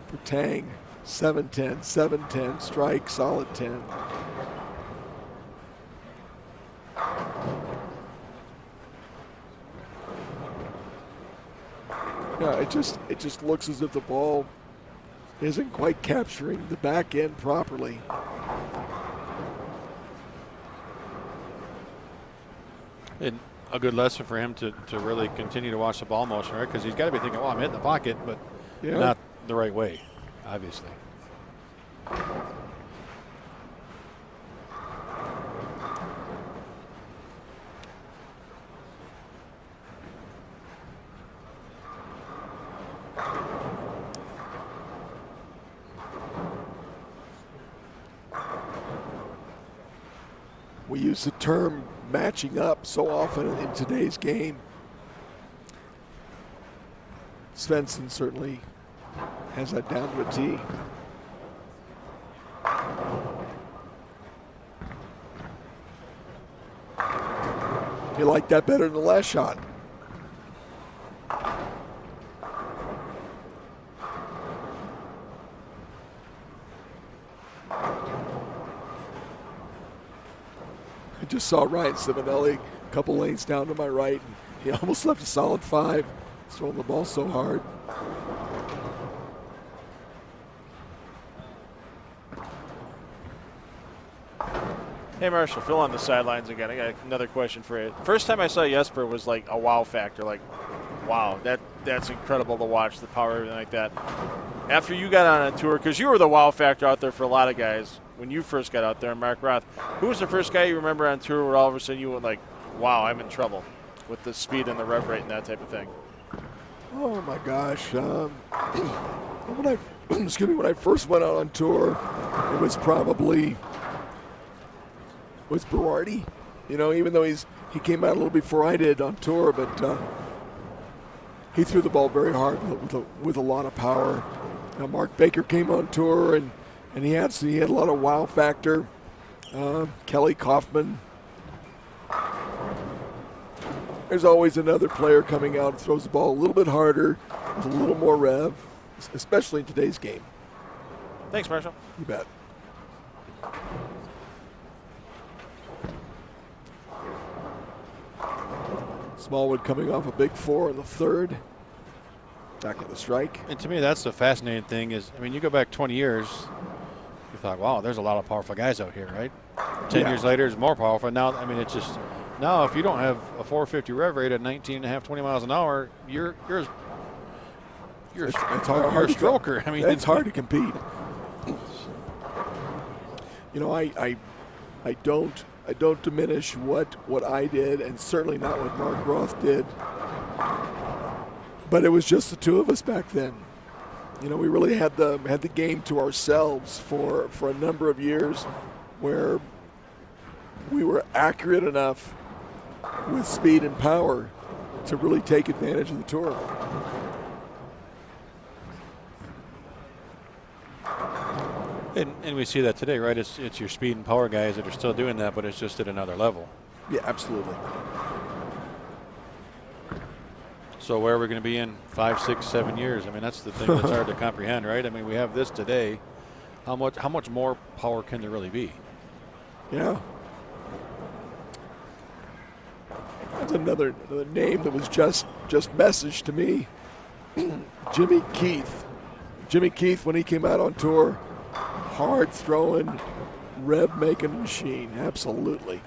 for Tang. 7-10, 7-10, strike, solid 10. Yeah, it just looks as if the ball isn't quite capturing the back end properly. And a good lesson for him to really continue to watch the ball motion, right? Because he's got to be thinking, well, I'm hitting the pocket, but not the right way, obviously. We use the term matching up so often in today's game. Svensson certainly has that down to a T. You like that better than the last shot? I just saw Ryan Simonelli a couple lanes down to my right, and he almost left a solid 5. He's throwing the ball so hard. Hey, Marshall, Phil on the sidelines again. I got another question for you. First time I saw Jesper was like a wow factor. Like, wow, that's incredible to watch, the power, everything like that. After you got on a tour, because you were the wow factor out there for a lot of guys when you first got out there, Mark Roth, who was the first guy you remember on tour where all of a sudden you went like, wow, I'm in trouble with the speed and the rev rate and that type of thing? Oh my gosh. When I first went out on tour, it was probably Berardi. You know, even though he came out a little before I did on tour, but he threw the ball very hard with a lot of power. Now, Mark Baker came on tour and he had a lot of wow factor. Kelly Kaufman. There's always another player coming out and throws the ball a little bit harder, with a little more rev, especially in today's game. Thanks, Marshall. You bet. Smallwood coming off a big 4 in the 3rd. Back at the strike. And to me, that's the fascinating thing is, I mean, you go back 20 years, you thought, wow, there's a lot of powerful guys out here, right? 10 years later, it's more powerful. Now, I mean, it's just, now if you don't have a 450 rev rate at 19.5, 20 miles an hour, you're a stroker. I mean, it's hard to compete. You know, I don't diminish what I did, and certainly not what Mark Roth did. But it was just the two of us back then. You know, we really had the game to ourselves for a number of years, where we were accurate enough with speed and power to really take advantage of the tour. And we see that today, right? It's your speed and power guys that are still doing that, but it's just at another level. Yeah, absolutely. So where are we going to be in 5, 6, 7 years? I mean, that's the thing that's hard to comprehend, right? I mean, we have this today. How much more power can there really be? Yeah. That's another name that was just messaged to me. Jimmy Keith. Jimmy Keith, when he came out on tour, hard throwing, rev making machine. Absolutely.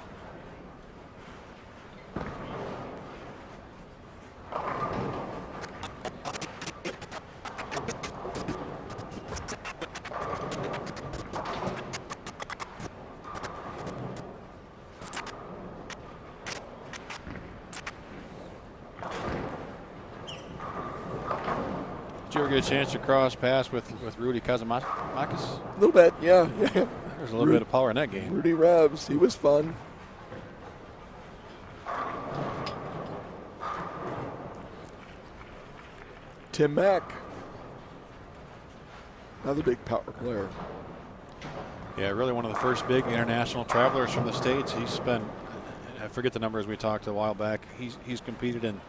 Did you ever get a chance to cross paths with Rudy Kazamakis? A little bit, yeah. There's a little bit of power in that game. Rudy revs, he was fun. Tim Mack, another big power player. Yeah, really one of the first big international travelers from the States. He's spent, I forget the numbers we talked a while back. He's competed in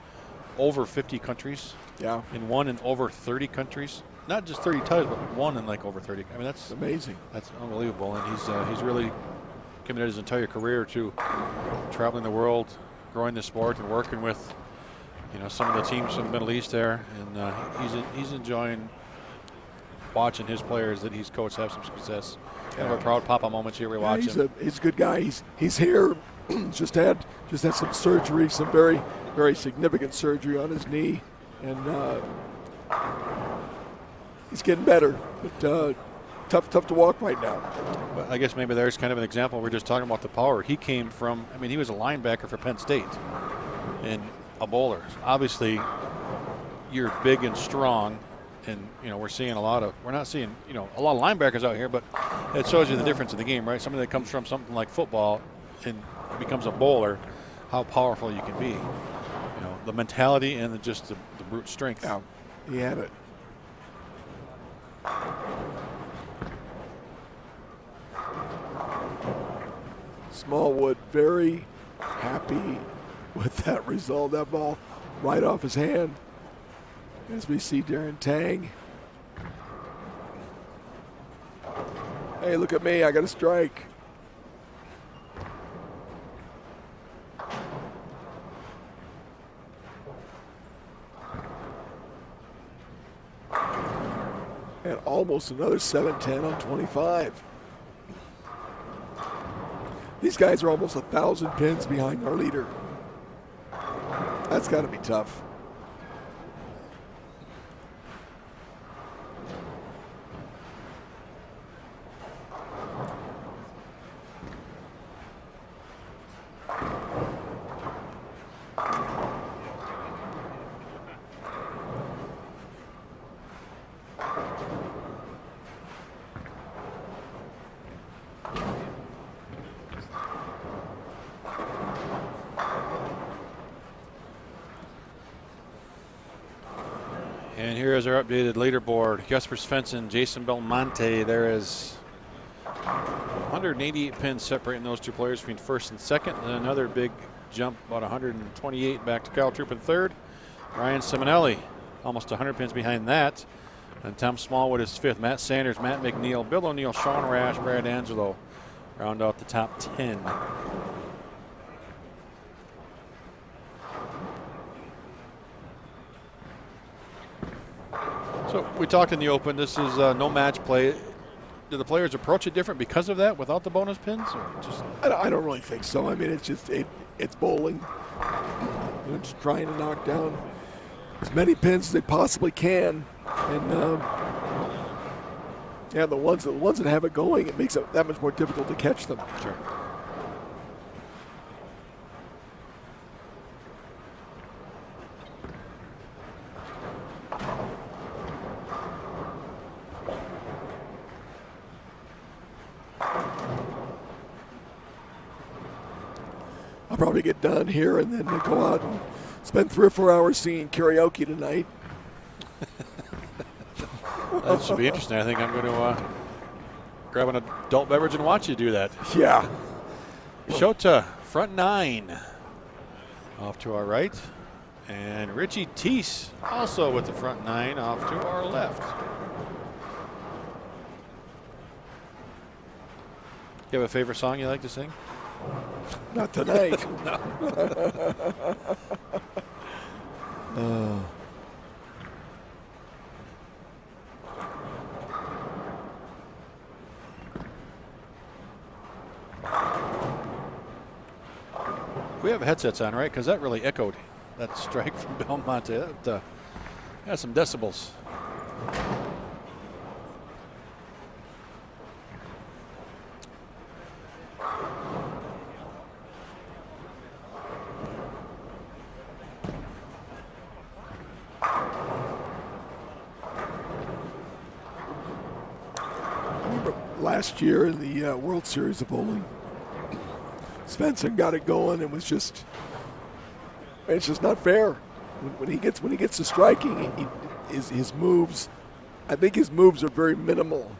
over 50 countries. Yeah. And won in over 30 countries. Not just 30 titles, but won in like over 30. I mean, that's amazing. That's unbelievable. And he's really committed his entire career to traveling the world, growing the sport, and working with, you know, some of the teams from the Middle East there. And he's enjoying watching his players that he's coached have some success. Kind of a proud papa moments here we watch him. He's a good guy. He's here. just had some surgery, some very, very significant surgery on his knee, and he's getting better. But tough to walk right now. But I guess maybe there's kind of an example. We're just talking about the power. He came from, I mean, he was a linebacker for Penn State and a bowler. Obviously, you're big and strong, and, you know, we're not seeing, you know, a lot of linebackers out here, but it shows you the difference in the game, right? Somebody that comes from something like football and becomes a bowler, how powerful you can be. You know, the mentality and just the brute strength. Yeah, he had it. Smallwood very happy with that result. That ball right off his hand. As we see Darren Tang. Hey, look at me, I got a strike. And almost another 7-10 on 25. These guys are almost 1,000 pins behind our leader. That's got to be tough. And here is our updated leaderboard. Jesper Svensson, Jason Belmonte. There is 188 pins separating those two players between first and second. And another big jump, about 128 back to Kyle Troop in third. Ryan Simonelli, almost 100 pins behind that. And Tom Smallwood is fifth. Matt Sanders, Matt McNeil, Bill O'Neill, Sean Rash, Brad Angelo round out the top 10. So we talked in the open, this is no match play. Do the players approach it different because of that without the bonus pins? Or just I don't really think so. I mean, it's just it's bowling. You know, just trying to knock down as many pins as they possibly can, and yeah, the ones that have it going, it makes it that much more difficult to catch them. Sure. I'll probably get done here and then go out and spend 3 or 4 hours singing karaoke tonight. That should be interesting. I think I'm going to grab an adult beverage and watch you do that. Yeah. Shota, front 9. Off to our right. And Richie Teese also with the front 9 off to our left. You have a favorite song you like to sing? Not tonight. We have headsets on, right? Because that really echoed that strike from Belmonte. That has some decibels. Last year in the World Series of Bowling, Svensson got it going and it's just not fair. When he gets to striking, his moves. I think his moves are very minimal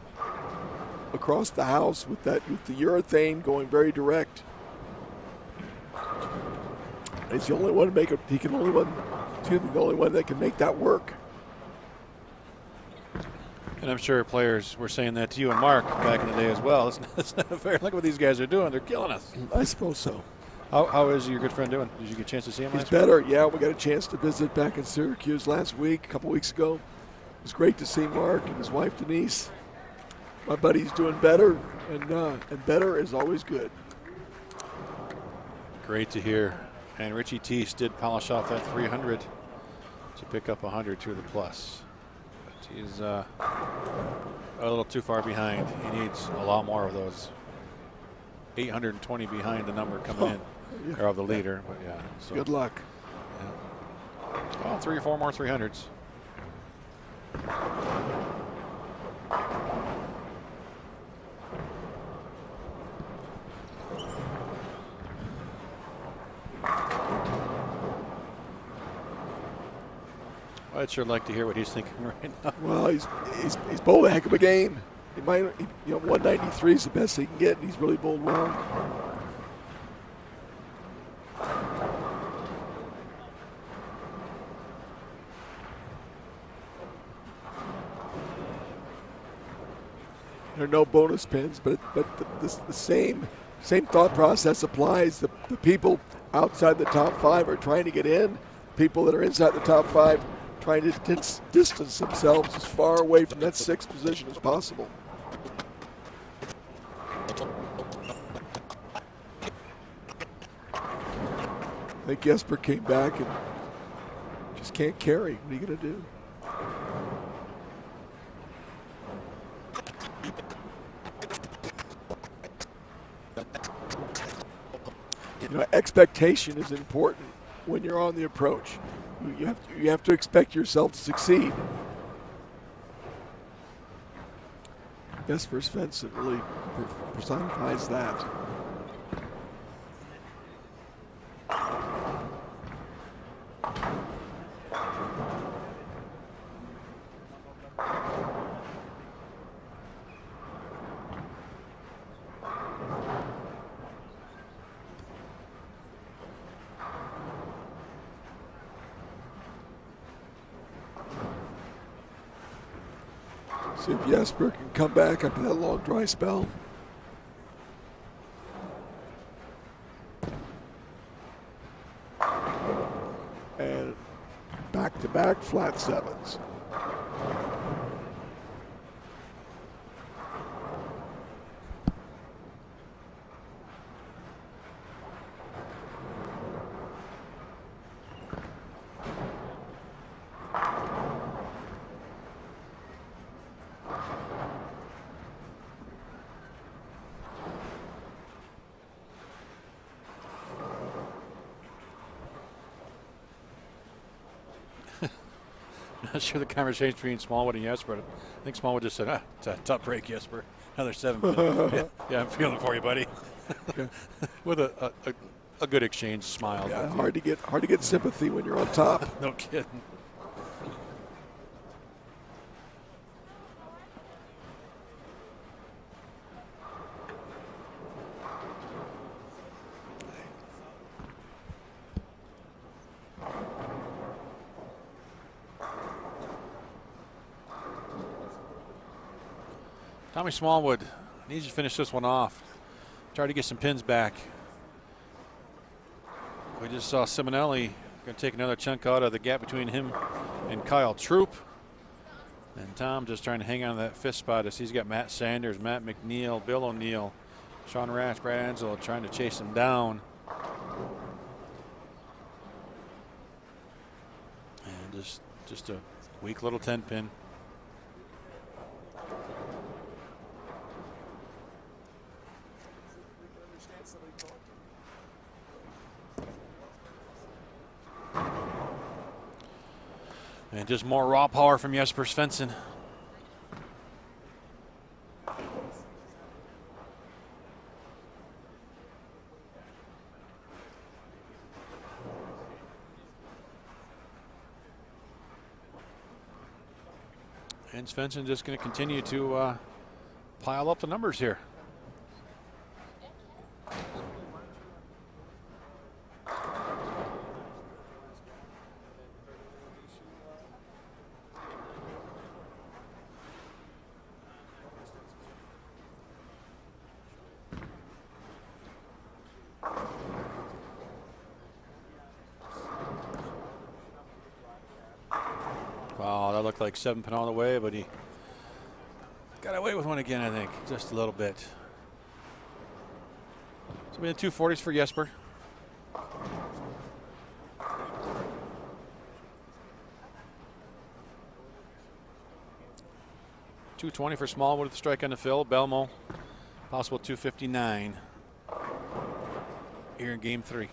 across the house with the urethane going very direct. He's the only one to make it. The only one that can make that work. And I'm sure players were saying that to you and Mark back in the day as well. It's not fair. Look what these guys are doing. They're killing us. I suppose so. How is your good friend doing? Did you get a chance to see him He's last week? better. Yeah, we got a chance to visit back in Syracuse last week, a couple weeks ago. It was great to see Mark and his wife Denise. My buddy's doing better, and better is always good. Great to hear. And Richie Teese did polish off that 300 to pick up 100 to the plus. But he's a little too far behind. He needs a lot more of those. 820 behind the number coming in, or of the leader. But yeah, so, good luck. Yeah. Well, 3 or 4 more 300s. I'd sure like to hear what he's thinking right now. Well, he's bowled a heck of a game. 193 is the best he can get, and he's really bowled well. There are no bonus pins, but the same thought process applies. The people outside the top 5 are trying to get in. People that are inside the top 5 trying to distance themselves as far away from that 6th position as possible. I think Jesper came back and just can't carry. What are you going to do? Expectation is important when you're on the approach. You have to expect yourself to succeed. Jesper Svensson really personifies that. See if Jesper can come back after that long dry spell. And back-to-back flat 7s. Not sure the conversation between Smallwood and Jesper. I think Smallwood just said, it's a tough break, Jesper. Another 7. Yeah, I'm feeling for you, buddy. With a good exchange smile. Yeah, hard to get sympathy when you're on top. No kidding. Tommy Smallwood needs to finish this one off. Try to get some pins back. We just saw Simonelli going to take another chunk out of the gap between him and Kyle Troop. And Tom just trying to hang on to that 5th spot as he's got Matt Sanders, Matt McNeil, Bill O'Neill, Sean Rash, Brad Angelo trying to chase him down. And just a weak little 10-pin. And just more raw power from Jesper Svensson. And Svensson just going to continue to pile up the numbers here. Wow, that looked like 7-pin all the way, but he got away with one again, I think, just a little bit. So we had 240s for Jesper. .220 for Smallwood with the strike on the fill. Belmo, possible .259 here in game 3.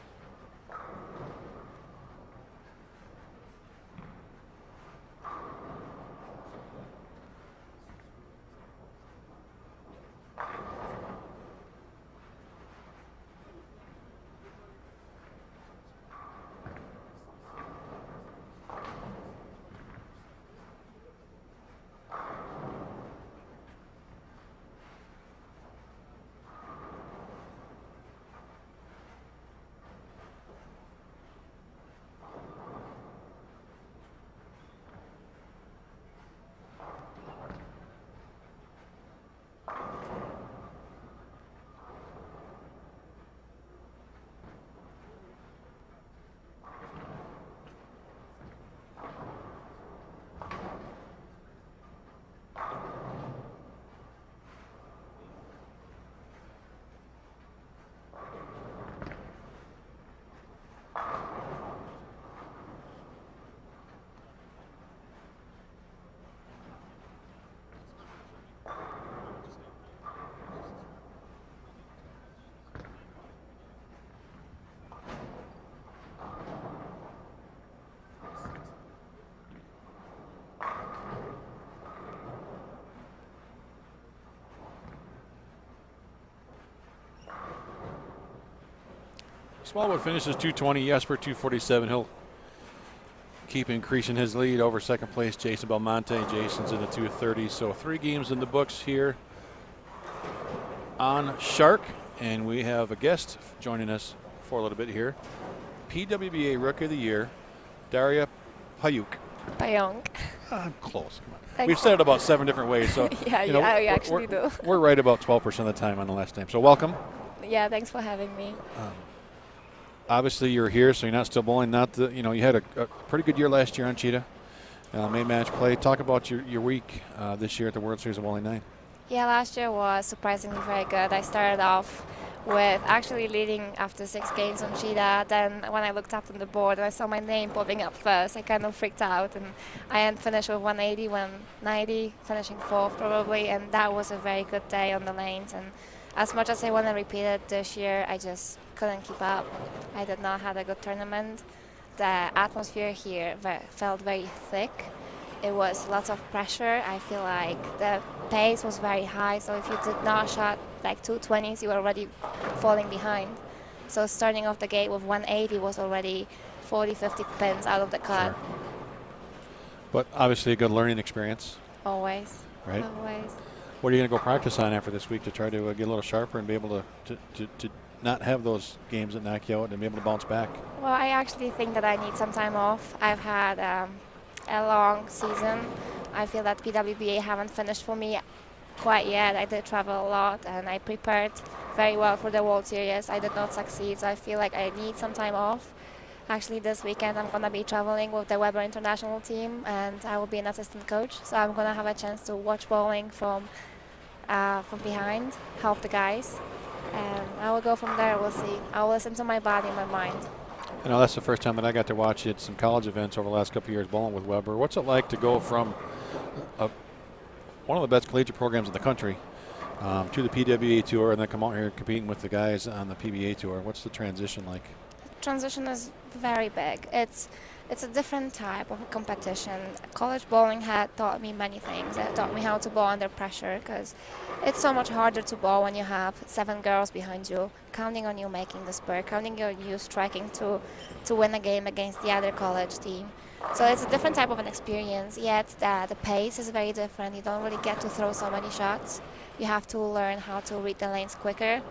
Smallwood finishes 220, Jesper 247. He'll keep increasing his lead over second place Jason Belmonte. Jason's in the 230s. So 3 games in the books here on Shark. And we have a guest joining us for a little bit here. PWBA Rookie of the Year, Daria Payuk. Payong. I'm close. Come on. Thanks. We've said it about 7 different ways. So Yeah, you know, you actually do. We're right about 12% of the time on the last name. So welcome. Yeah, thanks for having me. Obviously, you're here, so you're not still bowling. Not the, you know, you had a pretty good year last year on Cheetah. Main match play. Talk about your week this year at the World Series of Bowling 9. Yeah, last year was surprisingly very good. I started off with actually leading after 6 games on Cheetah. Then when I looked up on the board and I saw my name popping up first, I kind of freaked out. And I finished with 180, 190, finishing 4th probably. And that was a very good day on the lanes. And as much as I want to repeat it this year, I just couldn't keep up. I did not have a good tournament. The atmosphere here felt very thick. It was lots of pressure. I feel like the pace was very high, so if you did not shot like 220s, you were already falling behind. So starting off the gate with 180 was already 40, 50 pins out of the cut. Sure. But obviously a good learning experience. Always. Right? Always. What are you going to go practice on after this week to try to get a little sharper and be able to not have those games that knock you out and be able to bounce back? Well, I actually think that I need some time off. I've had a long season. I feel that PWBA haven't finished for me quite yet. I did travel a lot and I prepared very well for the World Series. I did not succeed, so I feel like I need some time off. Actually, this weekend I'm going to be traveling with the Weber International team and I will be an assistant coach. So I'm going to have a chance to watch bowling from behind, help the guys. And I will go from there. We'll see. I will listen to my body and my mind. You know, that's the first time that I got to watch you at some college events over the last couple of years bowling with Weber. What's it like to go from one of the best collegiate programs in the country to the PWA Tour and then come out here competing with the guys on the PBA Tour? What's the transition like? Transition is very big. It's a different type of a competition. College bowling had taught me many things. It taught me how to bowl under pressure because it's so much harder to bowl when you have 7 girls behind you, counting on you making the spur, counting on you striking to win a game against the other college team. So it's a different type of an experience, yet the pace is very different. You don't really get to throw so many shots. You have to learn how to read the lanes quicker.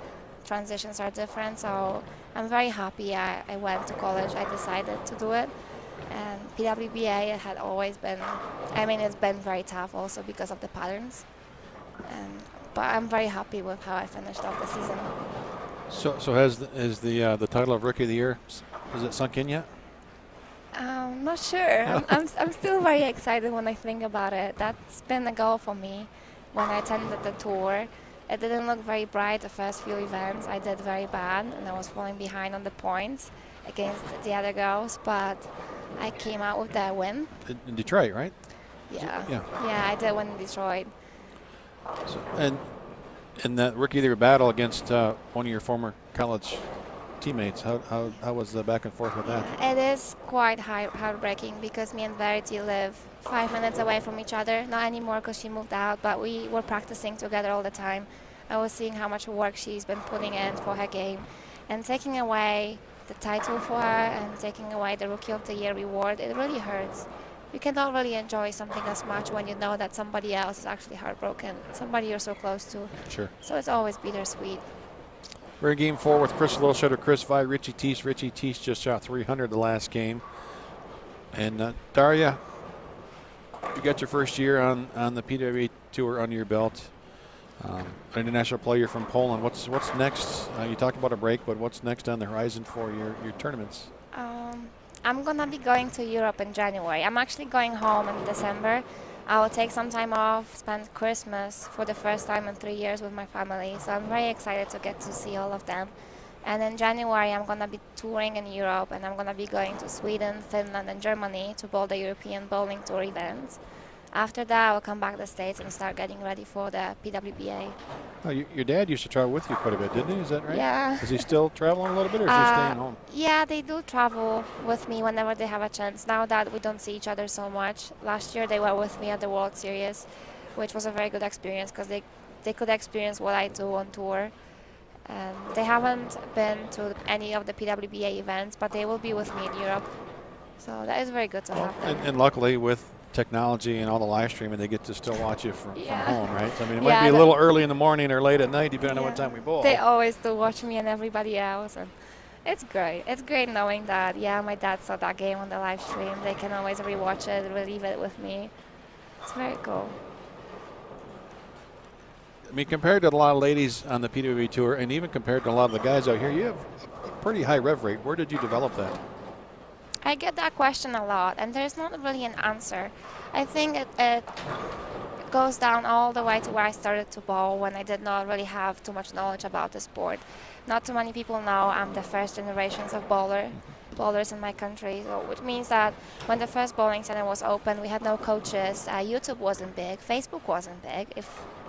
Transitions are different, so I'm very happy I went to college. I decided to do it. And PWBA had always been, I mean, it's been very tough also because of the patterns. But I'm very happy with how I finished off the season. So has the title of Rookie of the Year, has it sunk in yet? Not sure. I'm still very excited when I think about it. That's been a goal for me when I attended the tour. It didn't look very bright the first few events. I did very bad, and I was falling behind on the points against the other girls, but I came out with that win. In Detroit, right? Yeah. Yeah. I did win in Detroit. So, and in that Rookie of the Year battle against one of your former college teammates, how was the back and forth with that? It is quite heartbreaking because me and Verity live 5 minutes away from each other. Not anymore because she moved out, but we were practicing together all the time. I was seeing how much work she's been putting in for her game, and taking away the title for her and taking away the Rookie of the Year reward, it really hurts. You cannot really enjoy something as much when you know that somebody else is actually heartbroken, somebody you're so close to. Sure. So it's always bittersweet. We're in game 4 with Chris Littleshutter, Chris Vi, Richie Teese. Richie Teese just shot 300 the last game. And Daria, you got your first year on the PWA Tour under your belt. An international player from Poland. What's next? You talked about a break, but what's next on the horizon for your tournaments? I'm going to be going to Europe in January. I'm actually going home in December. I will take some time off, spend Christmas for the first time in 3 years with my family. So I'm very excited to get to see all of them. And in January, I'm going to be touring in Europe, and I'm going to be going to Sweden, Finland, and Germany to bowl the European Bowling Tour events. After that, I'll come back to the States and start getting ready for the PWBA. Oh, your dad used to travel with you quite a bit, didn't he? Is that right? Yeah. Is he still traveling a little bit, or is he staying home? Yeah, they do travel with me whenever they have a chance. Now that we don't see each other so much. Last year, they were with me at the World Series, which was a very good experience because they could experience what I do on tour. And they haven't been to any of the PWBA events, but they will be with me in Europe. So that is very good to have them. And luckily, with technology and all the live streaming, they get to still watch you from home, right? So, I mean, it might be a little early in the morning or late at night, depending on what time we bowl. They always do watch me and everybody else, and it's great. It's great knowing that, my dad saw that game on the live stream. They can always rewatch it, relive it with me. It's very cool. I mean, compared to a lot of ladies on the PWA Tour, and even compared to a lot of the guys out here, you have a pretty high rev rate. Where did you develop that? I get that question a lot, and there's not really an answer. I think it goes down all the way to where I started to bowl when I did not really have too much knowledge about the sport. Not too many people know I'm the first generations of bowlers in my country, which means that when the first bowling center was open, we had no coaches. YouTube wasn't big. Facebook wasn't big.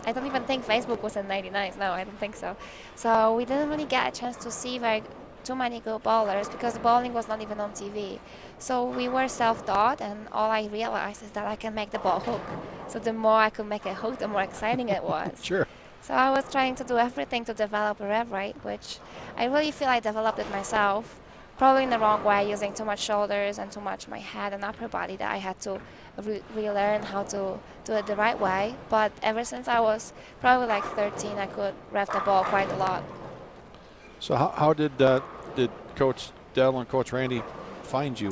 I don't even think Facebook was in '99. No, I don't think so. So we didn't really get a chance to see too many good bowlers because the bowling was not even on TV. So we were self-taught, and all I realized is that I can make the ball hook. So the more I could make it hook, the more exciting it was. Sure. So I was trying to do everything to develop a rev rate, which I really feel I developed it myself. Probably in the wrong way, using too much shoulders and too much my head and upper body, that I had to relearn how to do it the right way. But ever since I was probably like 13, I could rev the ball quite a lot. So how did Coach Dell and Coach Randy find you?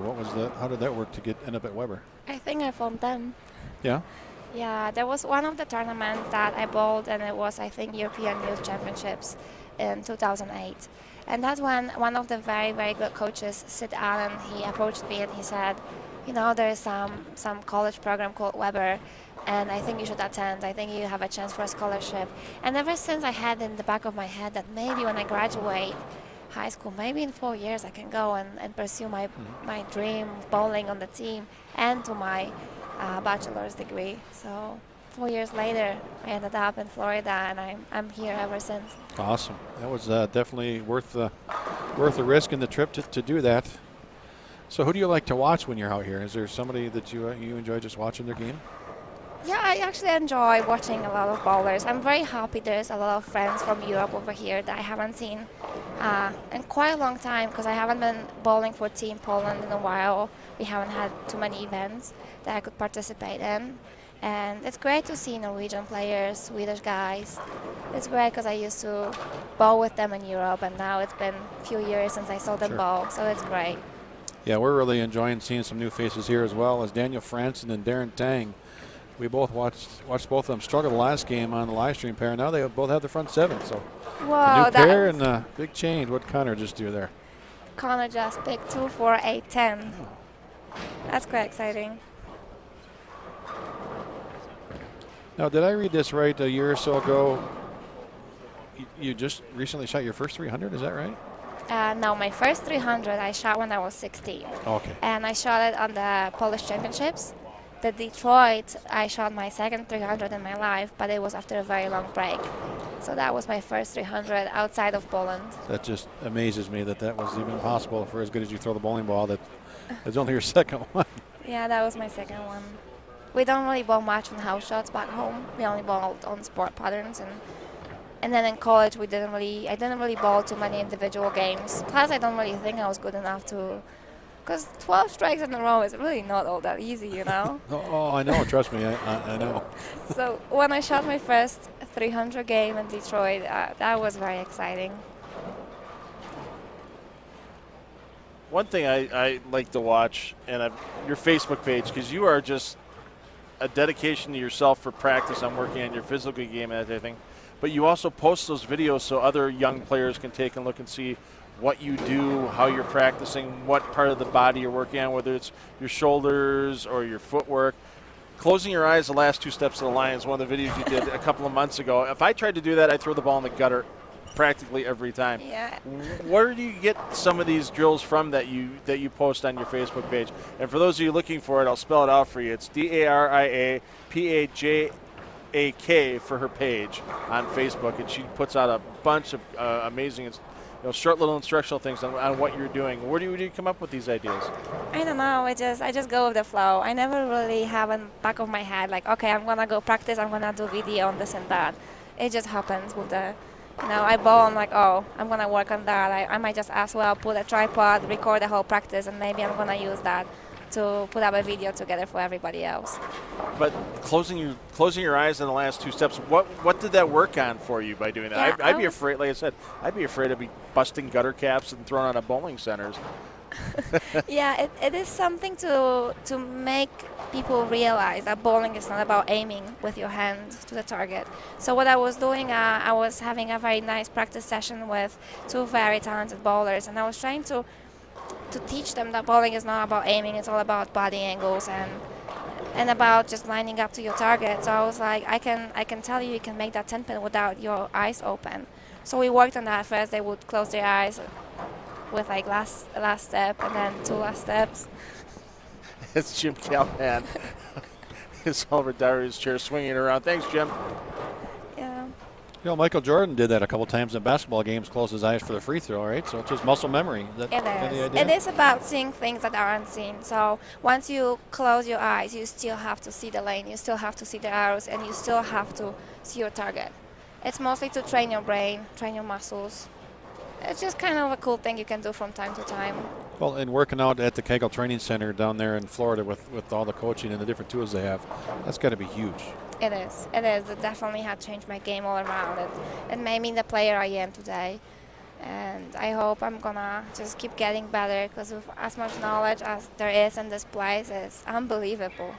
How did that work to end up at Weber? I think I found them. Yeah? Yeah, there was one of the tournaments that I bowled, and it was, I think, European Youth Championships in 2008. And that's when one of the very, very good coaches, Sid Allen, he approached me and he said, there is some college program called Weber, and I think you should attend. I think you have a chance for a scholarship. And ever since, I had in the back of my head that maybe when I graduate high school, maybe in 4 years, I can go and pursue my dream of bowling on the team and to my bachelor's degree. So 4 years later, I ended up in Florida, and I'm here ever since. Awesome. That was definitely worth the risk and the trip to do that. So who do you like to watch when you're out here? Is there somebody that you enjoy just watching their game? Yeah, I actually enjoy watching a lot of bowlers. I'm very happy there's a lot of friends from Europe over here that I haven't seen in quite a long time, because I haven't been bowling for Team Poland in a while. We haven't had too many events that I could participate in. And it's great to see Norwegian players, Swedish guys. It's great because I used to bowl with them in Europe, and now it's been a few years since I saw them bowl, so it's great. Yeah, we're really enjoying seeing some new faces here, as well as Daniel Franson and Darren Tang. We both watched both of them struggle the last game on the live stream pair. Now they both have the front seven, so Whoa, a new pair and a big change. What did Connor just do there? Connor just picked 2, 4, 8, 10. That's quite exciting. Now, did I read this right? A year or so ago, you just recently shot your first 300, is that right? No, my first 300 I shot when I was 16. Okay. And I shot it on the Polish Championships. The Detroit, I shot my second 300 in my life, but it was after a very long break. So that was my first 300 outside of Poland. That just amazes me that that was even possible for as good as you throw the bowling ball. That it's only your second one. Yeah, that was my second one. We don't really bowl much on house shots back home. We only bowled on sport patterns, and then in college I didn't really bowl too many individual games. Plus, I don't really think I was good enough to, because 12 strikes in a row is really not all that easy, you know. Oh, I know. Trust me, I know. So when I shot my first 300 game in Detroit, that was very exciting. One thing I like to watch, and your Facebook page, because you are just a dedication to yourself for practice on working on your physical game and everything, but you also post those videos so other young players can take a look and see what you do, how you're practicing, what part of the body you're working on, whether it's your shoulders or your footwork. Closing your eyes the last 2 steps of the line is one of the videos you did a couple of months ago. If I tried to do that, I'd throw the ball in the gutter practically every time. Yeah. Where do you get some of these drills from that you post on your Facebook page? And for those of you looking for it, I'll spell it out for you. It's DARIAPAJAK for her page on Facebook, and she puts out a bunch of amazing, short little instructional things on what you're doing. Where do you come up with these ideas? I don't know. I just go with the flow. I never really have in the back of my head like, okay, I'm gonna go practice. I'm gonna do video on this and that. It just happens with the. I bowl, I'm like, oh, I'm going to work on that. I might just as well put a tripod, record the whole practice, and maybe I'm going to use that to put up a video together for everybody else. But closing your eyes in the last 2 steps, what did that work on for you by doing that? Yeah, I'd be afraid, like I said, I'd be afraid of busting gutter caps and throwing out of bowling centers. Yeah, it is something to make people realize that bowling is not about aiming with your hand to the target. So what I was doing, I was having a very nice practice session with 2 very talented bowlers, and I was trying to teach them that bowling is not about aiming, it's all about body angles and about just lining up to your target. So I was like, I can tell you can make that 10 pin without your eyes open. So we worked on that. First they would close their eyes with like last step and then 2 last steps. It's Jim Callahan. His Oliver Diary's chair swinging around. Thanks, Jim. Yeah. Michael Jordan did that a couple times in basketball games, closed his eyes for the free throw, right? So it's just muscle memory. It is. It is about seeing things that aren't seen. So once you close your eyes, you still have to see the lane, you still have to see the arrows, and you still have to see your target. It's mostly to train your brain, train your muscles. It's just kind of a cool thing you can do from time to time. Well, and working out at the Kegel Training Center down there in Florida with all the coaching and the different tools they have, that's got to be huge. It is. It is. It definitely had changed my game all around. It made me the player I am today. And I hope I'm going to just keep getting better, because with as much knowledge as there is in this place, it's unbelievable.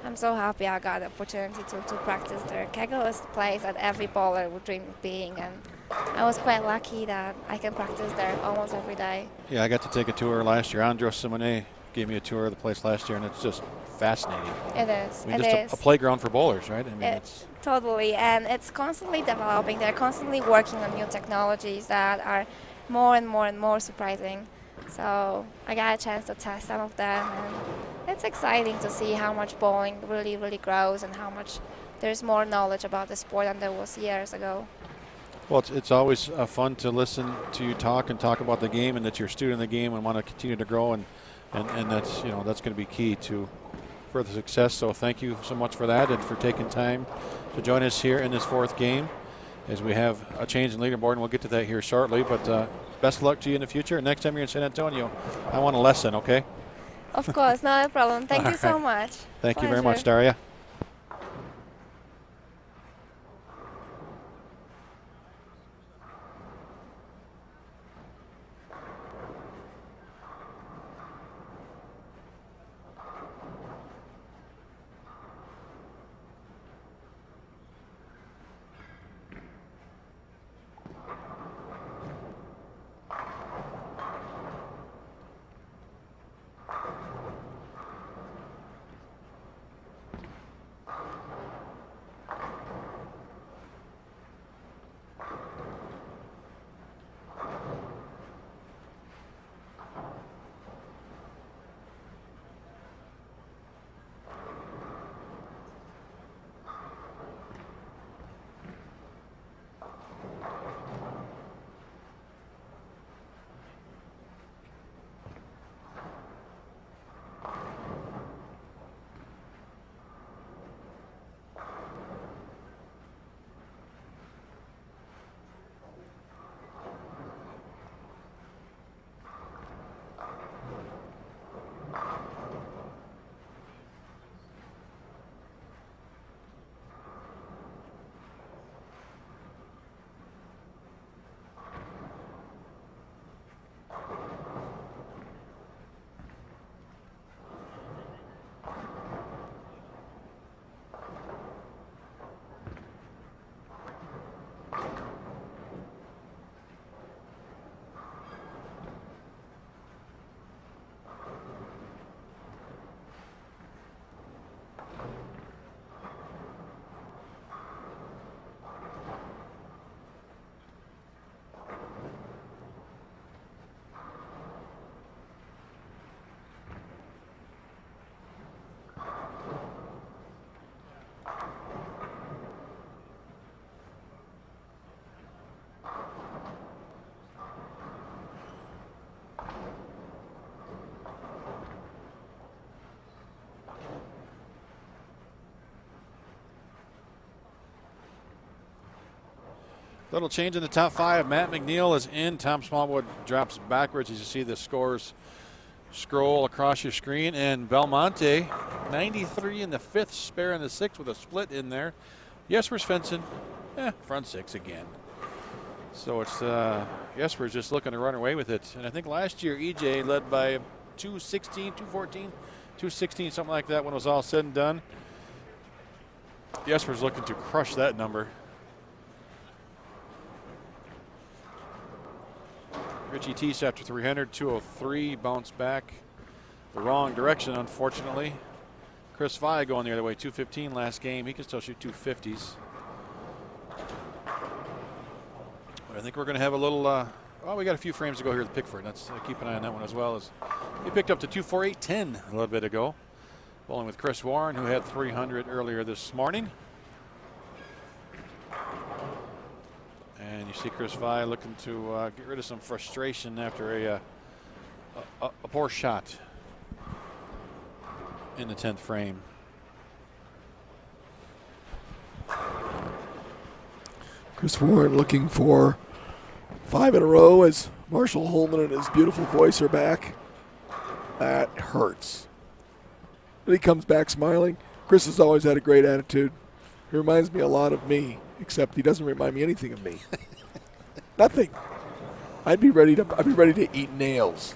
I'm so happy I got the opportunity to practice there. Kegel is the place that every bowler would dream of being, and I was quite lucky that I can practice there almost every day. Yeah, I got to take a tour last year. Andros Simone gave me a tour of the place last year, and it's just fascinating. It is. I mean, just a playground for bowlers, right? I mean, it's totally, and it's constantly developing. They're constantly working on new technologies that are more and more and more surprising. So I got a chance to test some of them, and it's exciting to see how much bowling really, really grows and how much there's more knowledge about the sport than there was years ago. Well, it's always fun to listen to you talk about the game, and that you're a student of the game and want to continue to grow, and that's that's going to be key to further success. So thank you so much for that and for taking time to join us here in this 4th game. as we have a change in leaderboard, and we'll get to that here shortly. But best of luck to you in the future. Next time you're in San Antonio, I want a lesson, okay? Of course, not a problem. Thank you so much. Thank you very Pleasure. much, Daria. Little change in the top 5. Matt McNeil is in. Tom Smallwood drops backwards as you see the scores scroll across your screen. And Belmonte, 93 in the 5th, spare in the 6th with a split in there. Jesper Svensson, front 6 again. So it's Jesper's just looking to run away with it. And I think last year EJ led by 216, 214, 216, something like that when it was all said and done. Jesper's looking to crush that number. Richie Teese after 300, 203, bounced back the wrong direction, unfortunately. Chris Via going the other way, 215 last game. He can still shoot 250s. But I think we're going to have a little, well, we got a few frames to go here with Pickford. Let's keep an eye on that one as well. As he picked up to 248.10 a little bit ago. Bowling with Chris Warren, who had 300 earlier this morning. And you see Chris Via looking to get rid of some frustration after a poor shot in the 10th frame. Chris Warren looking for 5 in a row as Marshall Holman and his beautiful voice are back. That hurts. But he comes back smiling. Chris has always had a great attitude. He reminds me a lot of me, except he doesn't remind me anything of me. Nothing. I'd be ready to eat nails.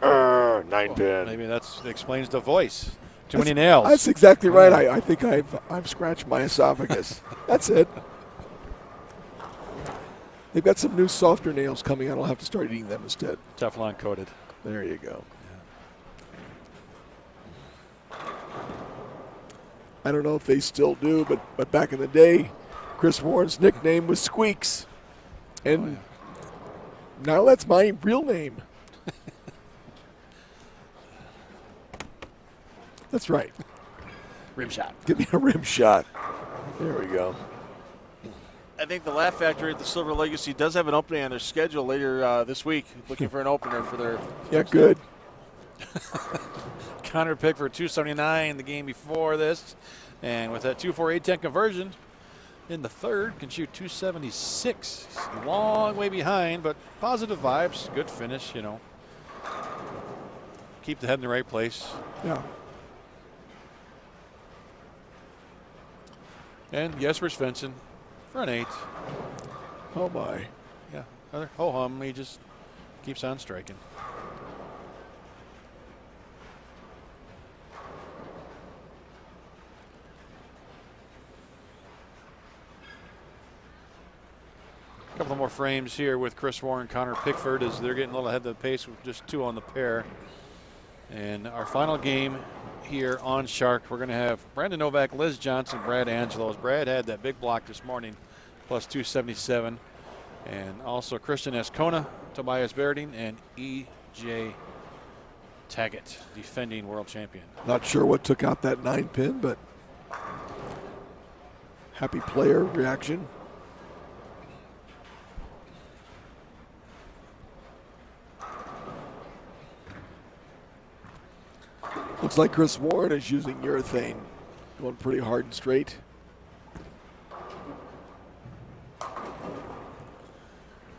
9-pin. Maybe that explains the voice. Too many nails. That's exactly right. I think I've scratched my esophagus. That's it. They've got some new softer nails coming out. I'll have to start eating them instead. Teflon coated. There you go. I don't know if they still do, but back in the day, Chris Warren's nickname was Squeaks. And now that's my real name. That's right. Rim shot. Give me a rim shot. There we go. I think the Laugh Factory at the Silver Legacy does have an opening on their schedule later this week, looking for an opener for their... Yeah, good. Connor Pickford, 279 the game before this. And with that 2.4810 conversion, in the third, can shoot 276. Long way behind, but positive vibes. Good finish, you know. Keep the head in the right place. Yeah. And Jesper Svensson for an 8. Oh my. Yeah, another ho-hum. He just keeps on striking. A couple more frames here with Chris Warren, Connor Pickford, as they're getting a little ahead of the pace with just 2 on the pair. And our final game here on Shark, we're going to have Brandon Novak, Liz Johnson, Brad Angelos. Brad had that big block this morning, plus 277. And also Christian Escona, Tobias Berding, and E.J. Taggett, defending world champion. Not sure what took out that 9-pin, but happy player reaction. Looks like Chris Warren is using urethane, going pretty hard and straight.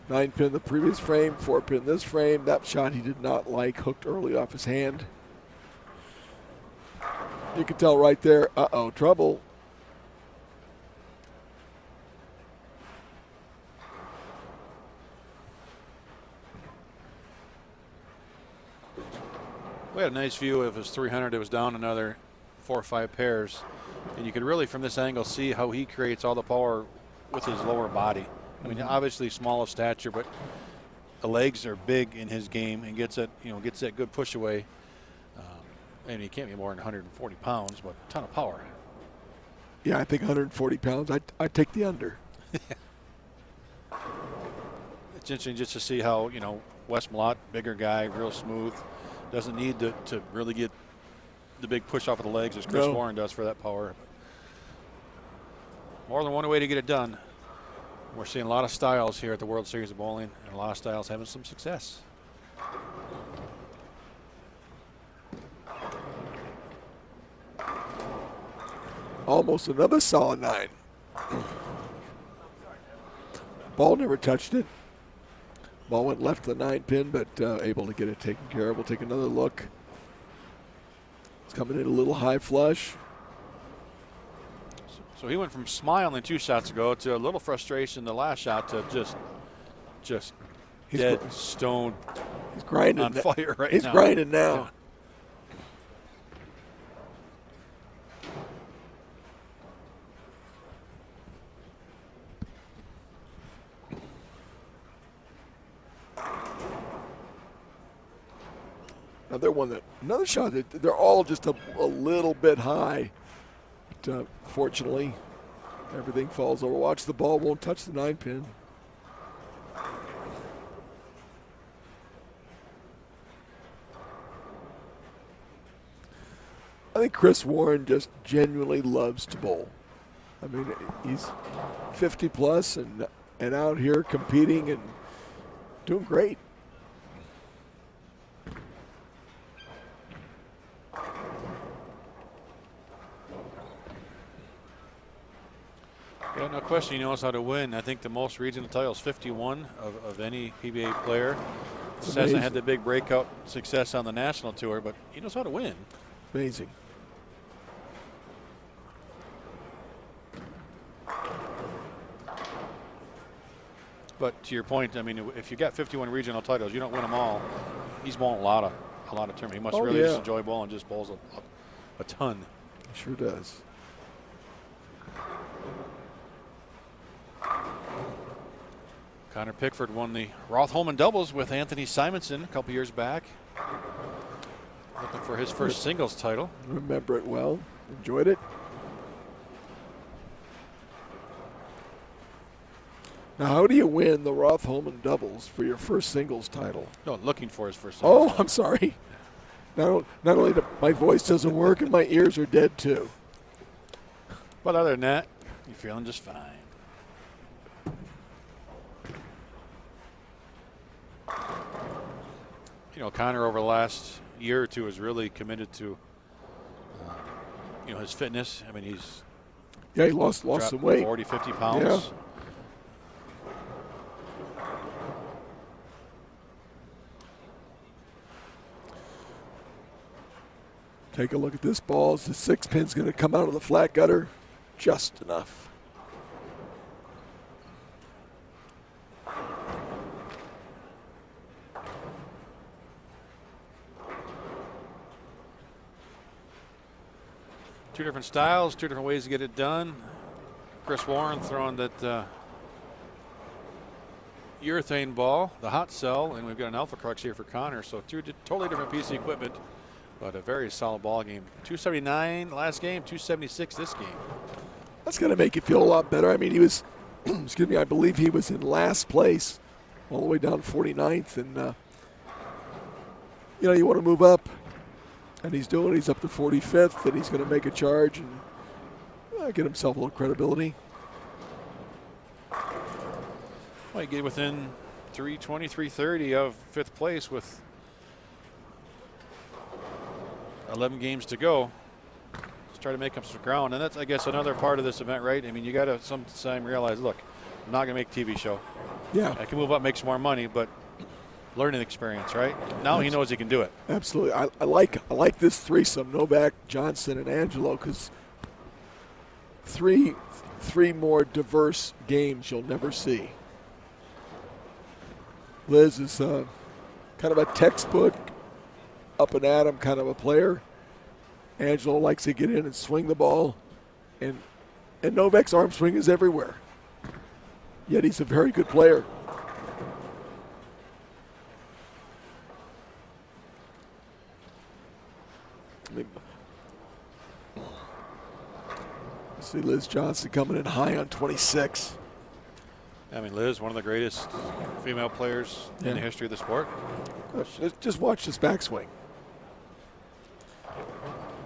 Nine pin the previous frame, 4 pin this frame. That shot he did not like, hooked early off his hand. You can tell right there, uh-oh, trouble. We had a nice view of his 300. It was down another 4 or 5 pairs. And you can really, from this angle, see how he creates all the power with his lower body. I mean, obviously small of stature, but the legs are big in his game and gets that, you know, gets that good push away. And he can't be more than 140 pounds, but a ton of power. Yeah, I think 140 pounds. I'd take the under. It's interesting just to see how, you know, Wes Mlott, bigger guy, real smooth, doesn't need to really get the big push off of the legs as Chris Warren does for that power. More than one way to get it done. We're seeing a lot of styles here at the World Series of Bowling, and a lot of styles having some success. Almost another solid 9. Ball never touched it. Ball went left the 9-pin, but able to get it taken care of. We'll take another look. It's coming in a little high flush. So he went from smiling 2 shots ago to a little frustration the last shot to just dead stone. He's grinding on fire right now. He's grinding now. Yeah. Another shot that they're all just a little bit high. But, fortunately, everything falls over. Watch, the ball won't touch the 9-pin. I think Chris Warren just genuinely loves to bowl. I mean, he's 50 plus and out here competing and doing great. Yeah, no question he knows how to win. I think the most regional titles, 51 of any PBA player. Just hasn't had the big breakout success on the national tour, but he knows how to win. Amazing. But to your point, I mean, if you got 51 regional titles, you don't win them all. He's bowling a lot of tournaments. He must really just enjoy bowling, just bowls a ton. Sure does. Connor Pickford won the Roth-Holman doubles with Anthony Simonson a couple years back. Looking for his first singles title. Remember it well. Enjoyed it. Now, how do you win the Roth-Holman doubles for your first singles title? No, looking for his first singles title. I'm sorry. Not only my voice doesn't work and my ears are dead too. But other than that, you're feeling just fine. You know, Connor over the last year or two has really committed to, you know, his fitness. I mean, Yeah, he lost some weight. 40, 50 pounds. Yeah. Take a look at this ball. The 6-pin's going to come out of the flat gutter just enough. Two different styles, two different ways to get it done. Chris Warren throwing that urethane ball, the hot cell, and we've got an Alpha Crux here for Connor. So two totally different piece of equipment, but a very solid ball game. 279 last game, 276 this game. That's going to make you feel a lot better. I mean, he was, excuse me, I believe he was in last place all the way down 49th. And, you want to move up. And he's up to 45th, and he's going to make a charge and get himself a little credibility. Well, you get within 320, 330 of 5th place with 11 games to go. Let's try to make up some ground. And that's, I guess, another part of this event, right? I mean, you got to sometime realize, look, I'm not going to make a TV show. Yeah. I can move up, make some more money, but learning experience, right? Now he knows he can do it. Absolutely. I like this threesome, Novak, Johnson, and Angelo, because three more diverse games you'll never see. Liz is kind of a textbook, up and at 'em kind of a player. Angelo likes to get in and swing the ball, and Novak's arm swing is everywhere. Yet he's a very good player. See Liz Johnson coming in high on 26. I mean, Liz, one of the greatest female players in the history of the sport. Just watch this backswing.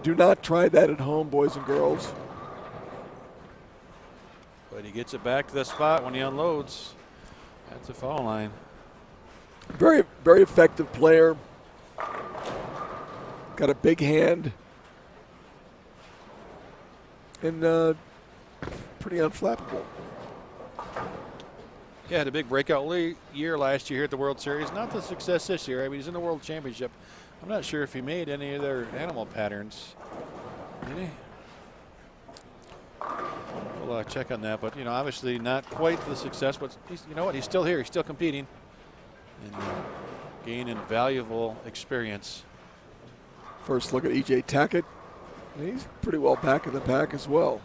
Do not try that at home, boys and girls. But he gets it back to the spot when he unloads. That's a foul line. Very, very effective player. Got a big hand. And pretty unflappable. Yeah, had a big breakout year last year here at the World Series. Not the success this year. I mean, he's in the World Championship. I'm not sure if he made any of their animal patterns. Did he? We'll check on that. But, obviously not quite the success. But, you know what? He's still here. He's still competing. And gaining valuable experience. First look at E.J. Tackett. He's pretty well back in the pack as well.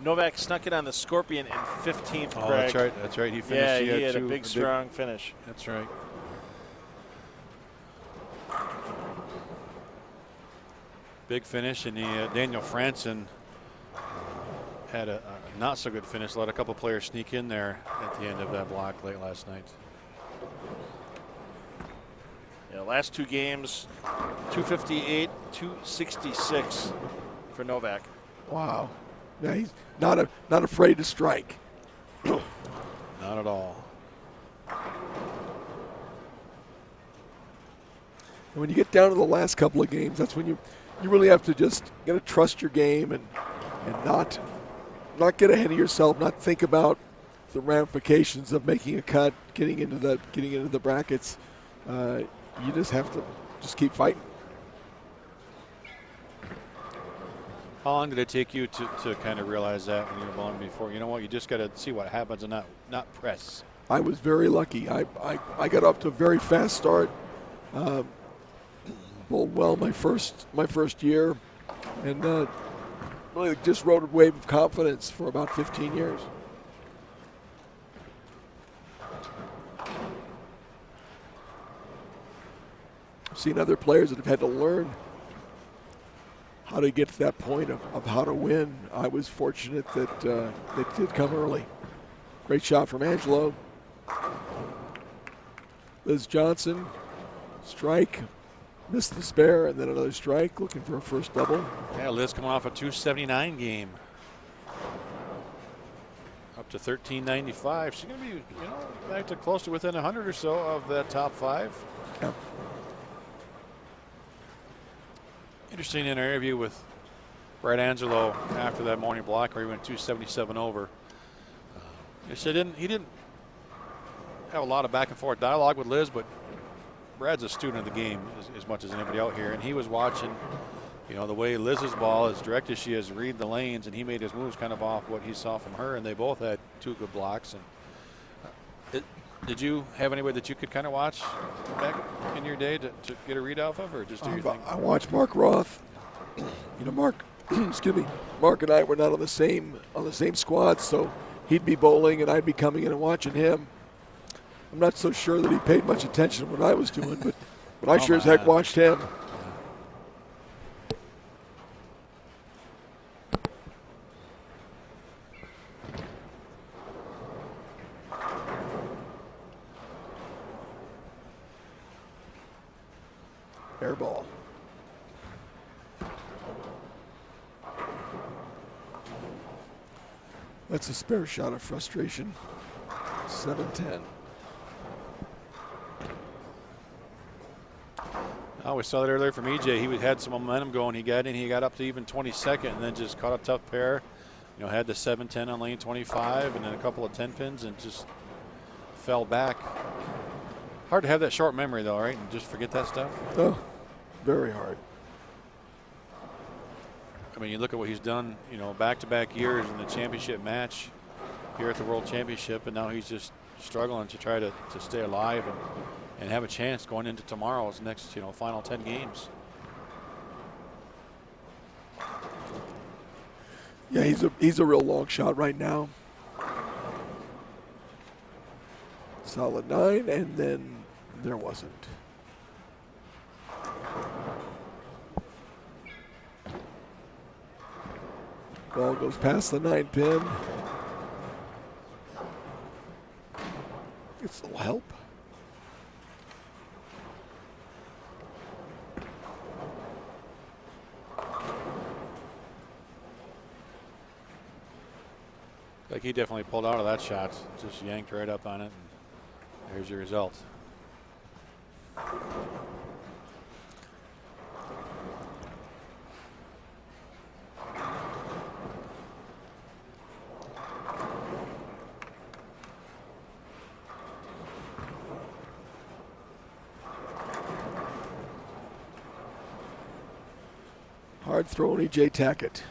Novak snuck it on the Scorpion in 15th. Oh, Craig. that's right. That's right. He finished. Yeah, he had a big, strong finish. That's right. Big finish, and Daniel Franson had a not so good finish. Let a couple players sneak in there at the end of that block late last night. Yeah, last two games, 258, 266 for Novak. Wow. Yeah, he's not afraid to strike. Not at all. And when you get down to the last couple of games, that's when you really have to just trust your game and not get ahead of yourself, not think about the ramifications of making a cut, getting into the brackets. You just have to just keep fighting. How long did it take you to kind of realize that when you were bowling before? You know what? You just got to see what happens and not press. I was very lucky. I got up to a very fast start. Bowled well my first year, and really just rode a wave of confidence for about 15 years. I've seen other players that have had to learn how to get to that point of how to win. I was fortunate that it did come early. Great shot from Angelo. Liz Johnson, strike, missed the spare, and then another strike, looking for a first double. Yeah, Liz coming off a 279 game. Up to 1395. She's going to be, back to close to within 100 or so of that top 5. Yeah. Interesting interview with Brad Angelo after that morning block where he went 277 over. He said he didn't have a lot of back and forth dialogue with Liz, but Brad's a student of the game as much as anybody out here, and he was watching, the way Liz's ball, as direct as she is, read the lanes, and he made his moves kind of off what he saw from her, and they both had 2 good blocks. And did you have anybody that you could kind of watch back in your day to get a read off of, or just do your thing? I watched Mark Roth. Mark, excuse me, Mark and I were not on the same squad, so he'd be bowling and I'd be coming in and watching him. I'm not so sure that he paid much attention to what I was doing, but I sure as heck watched him. Air ball. That's a spare shot of frustration. 7-10. Oh, we saw that earlier from EJ. He had some momentum going. He got in. He got up to even 22nd and then just caught a tough pair. Had the 7-10 on lane 25 and then a couple of 10 pins and just fell back. Hard to have that short memory, though, right? And just forget that stuff. Oh, very hard. I mean, you look at what he's done, back-to-back years in the championship match here at the World Championship, and now he's just struggling to try to stay alive and have a chance going into tomorrow's next, final 10 games. Yeah, he's a real long shot right now. Solid 9, and then there wasn't. Ball goes past the 9 pin. Gets a little help. Like he definitely pulled out of that shot, just yanked right up on it, and there's your result. Hard throwing EJ Tackett.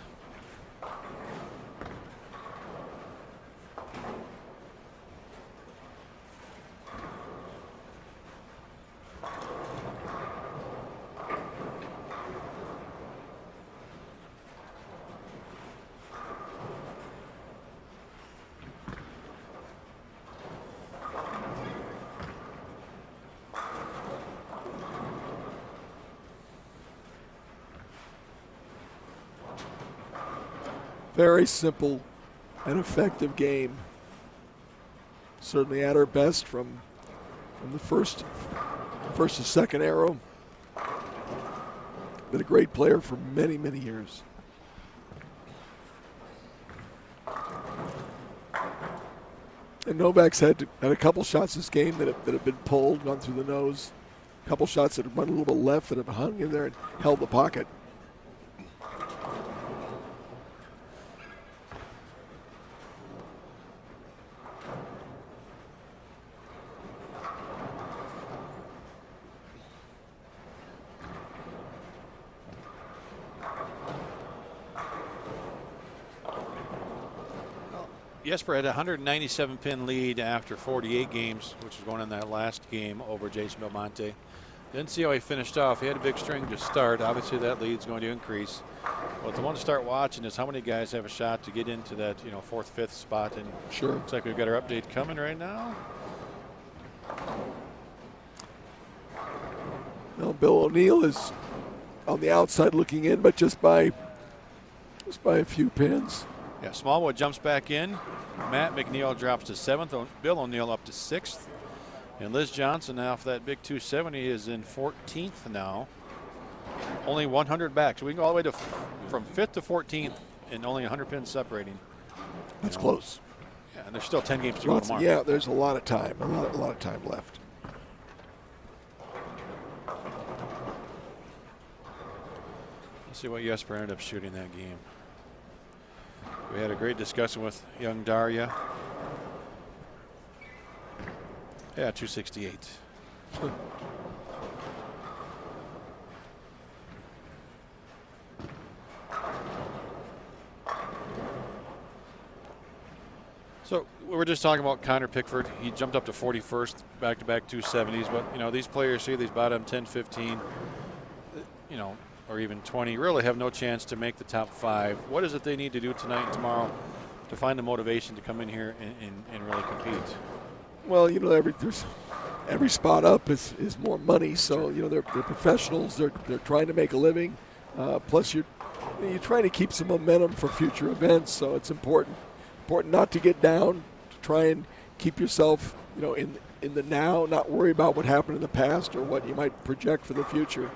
Very simple and effective game. Certainly at her best from the first to second arrow. Been a great player for many, many years. And Novak's had a couple shots this game that have been pulled, gone through the nose. A couple shots that have run a little bit left that have hung in there and held the pocket. Jesper had a 197 pin lead after 48 games, which was going in that last game over Jason Belmonte. Didn't see how he finished off. He had a big string to start. Obviously that lead's going to increase. But the one to start watching is how many guys have a shot to get into that, 4th, 5th spot. And sure, looks like we've got our update coming right now. Well, Bill O'Neill is on the outside looking in, but just by a few pins. Yeah, Smallwood jumps back in. Matt McNeil drops to 7th. Bill O'Neill up to 6th. And Liz Johnson off that big 270 is in 14th now. Only 100 back. So we can go all the way to from 5th to 14th and only 100 pins separating. That's close. Yeah, and there's still 10 games to go tomorrow. Yeah, there's a lot of time. A lot of time left. Let's see what Jesper ended up shooting that game. We had a great discussion with young Daria. Yeah, 268. So we were just talking about Connor Pickford. He jumped up to 41st, back-to-back 270s. But, you know, these players here, these bottom 10, 15, you know, or even 20, really have no chance to make the top 5. What is it they need to do tonight and tomorrow to find the motivation to come in here and really compete? Well, you know, every spot up is more money. So, you know, they're professionals. They're trying to make a living. Plus, you're trying to keep some momentum for future events. So it's important not to get down, to try and keep yourself, you know, in the now, not worry about what happened in the past or what you might project for the future.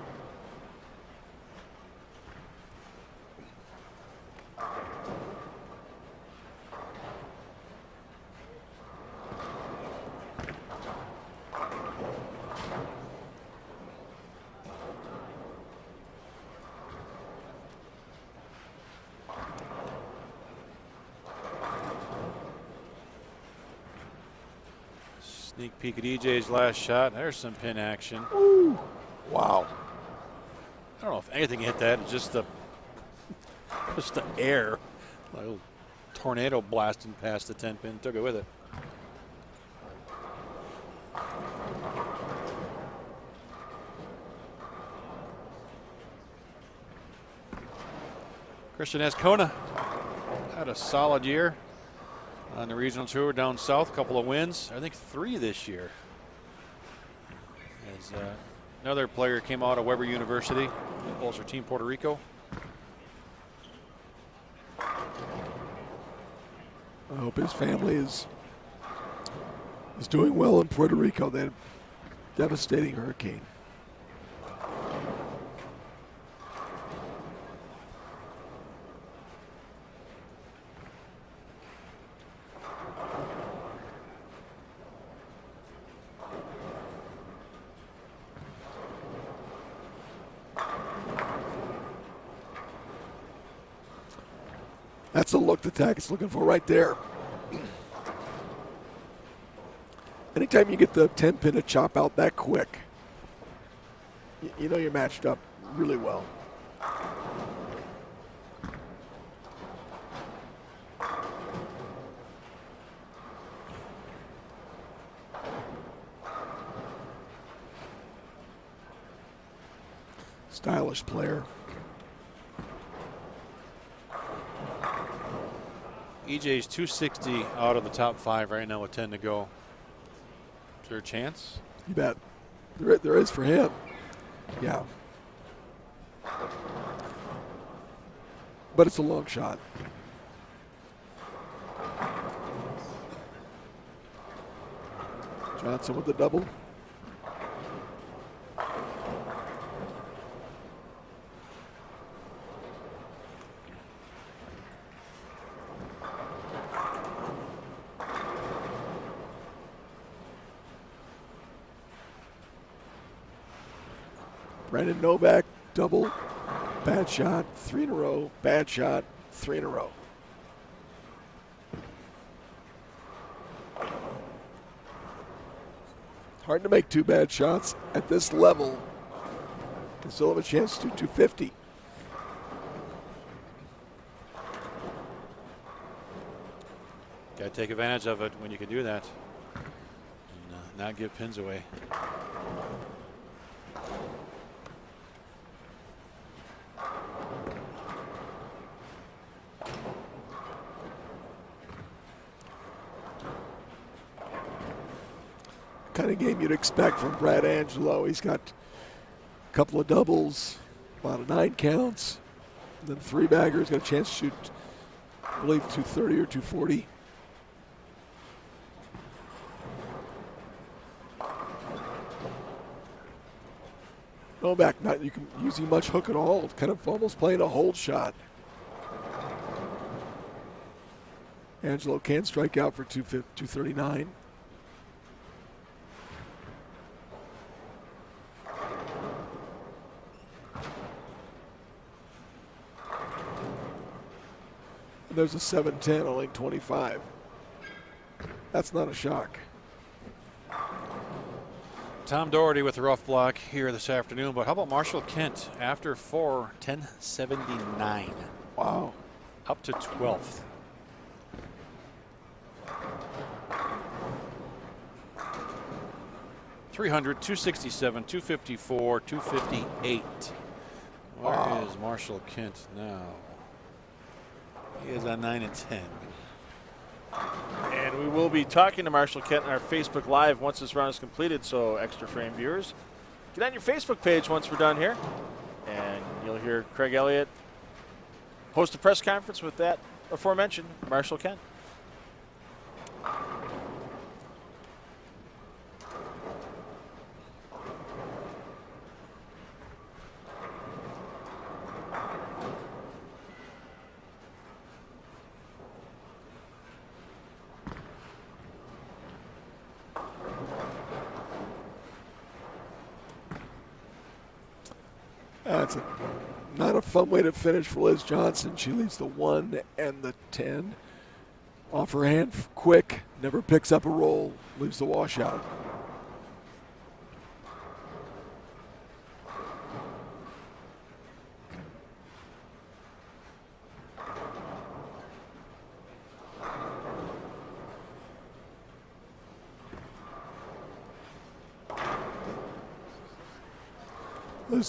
Sneak peek at EJ's last shot. There's some pin action. Ooh. Wow. I don't know if anything hit that. It's just the air. A little tornado blasting past the 10 pin. Took it with it. Christian Ascona had a solid year on the regional tour down south. A couple of wins. I think 3 this year. As another player came out of Weber University, Ulster Team Puerto Rico. I hope his family is doing well in Puerto Rico. They had a devastating hurricane. That's a look the Tackett's looking for right there. Anytime you get the 10 pin to chop out that quick, you know you're matched up really well. Stylish player. EJ's 260 out of the top 5 right now with 10 to go. Is there a chance? You bet. There is for him. Yeah. But it's a long shot. Johnson with the double. Brandon Novak, double, bad shot, 3 in a row, bad shot, 3 in a row. Hard to make 2 bad shots at this level. Can still have a chance to 250. Got to take advantage of it when you can do that and not give pins away. Kind of game you'd expect from Brad Angelo. He's got a couple of doubles, a lot of 9 counts, and then 3 baggers. Got a chance to shoot, I believe, 230 or 240. Novak not using much hook at all. Kind of almost playing a hold shot. Angelo can strike out for 239. And there's a 7-10 on lane 25. That's not a shock. Tom Doherty with the rough block here this afternoon, but how about Marshall Kent after 4, 1079. Wow. Up to 12th. .300, 267, 254, 258. Where is Marshall Kent now? He is on 9 and 10. And we will be talking to Marshall Kent on our Facebook Live once this round is completed, so Extra Frame viewers, get on your Facebook page once we're done here, and you'll hear Craig Elliott host a press conference with that aforementioned Marshall Kent. That's not a fun way to finish for Liz Johnson. She leads the 1 and the 10. Off her hand quick, never picks up a roll, leaves the washout.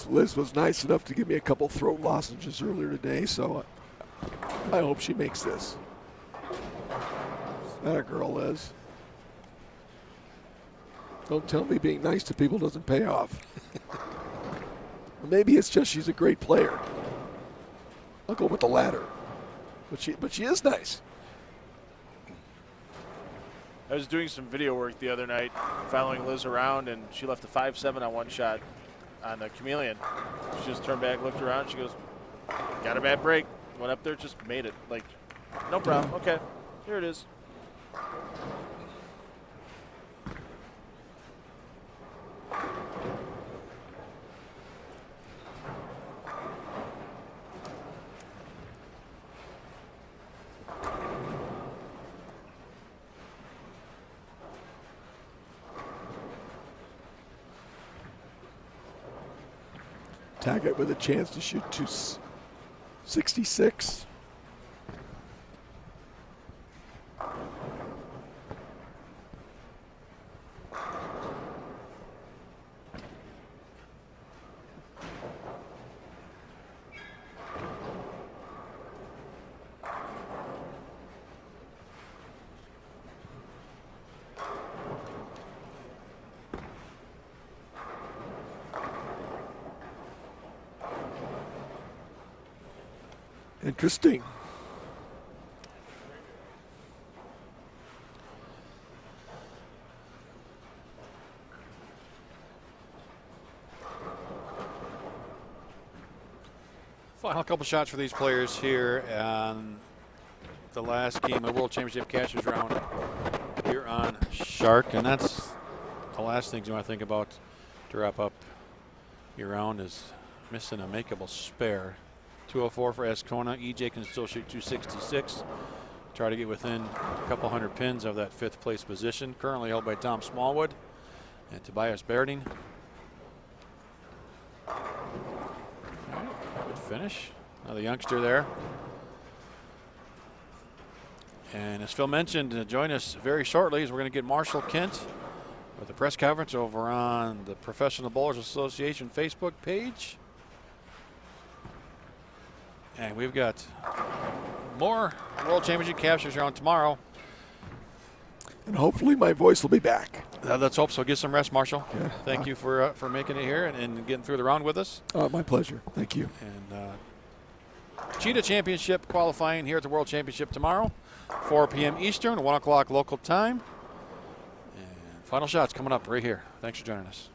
Liz was nice enough to give me a couple throat lozenges earlier today, so I hope she makes this. That a girl, Liz. Don't tell me being nice to people doesn't pay off. Or maybe it's just she's a great player. I'll go with the latter. But she is nice. I was doing some video work the other night following Liz around, and she left a 5-7 on one shot on the Chameleon. She just turned back, looked around, she goes, got a bad break. Went up there, just made it. Like, no problem. Okay, here it is. Taggart with a chance to shoot 266. Interesting. Final couple shots for these players here on the last game of World Championship Cashers round here on Shark, and that's the last things you want to think about to wrap up your round is missing a makeable spare. 204 for Ascona. EJ can still shoot 266. Try to get within a couple hundred pins of that 5th place position. Currently held by Tom Smallwood and Tobias Berding. All right, good finish. Another youngster there. And as Phil mentioned, to join us very shortly is we're going to get Marshall Kent with a press conference over on the Professional Bowlers Association Facebook page. And we've got more World Championship Cashers on tomorrow. And hopefully my voice will be back. Let's hope so. Get some rest, Marshall. Yeah. Thank you for making it here and getting through the round with us. My pleasure. Thank you. And Cheetah Championship qualifying here at the World Championship tomorrow, 4 p.m. Eastern, 1 o'clock local time. And final shots coming up right here. Thanks for joining us.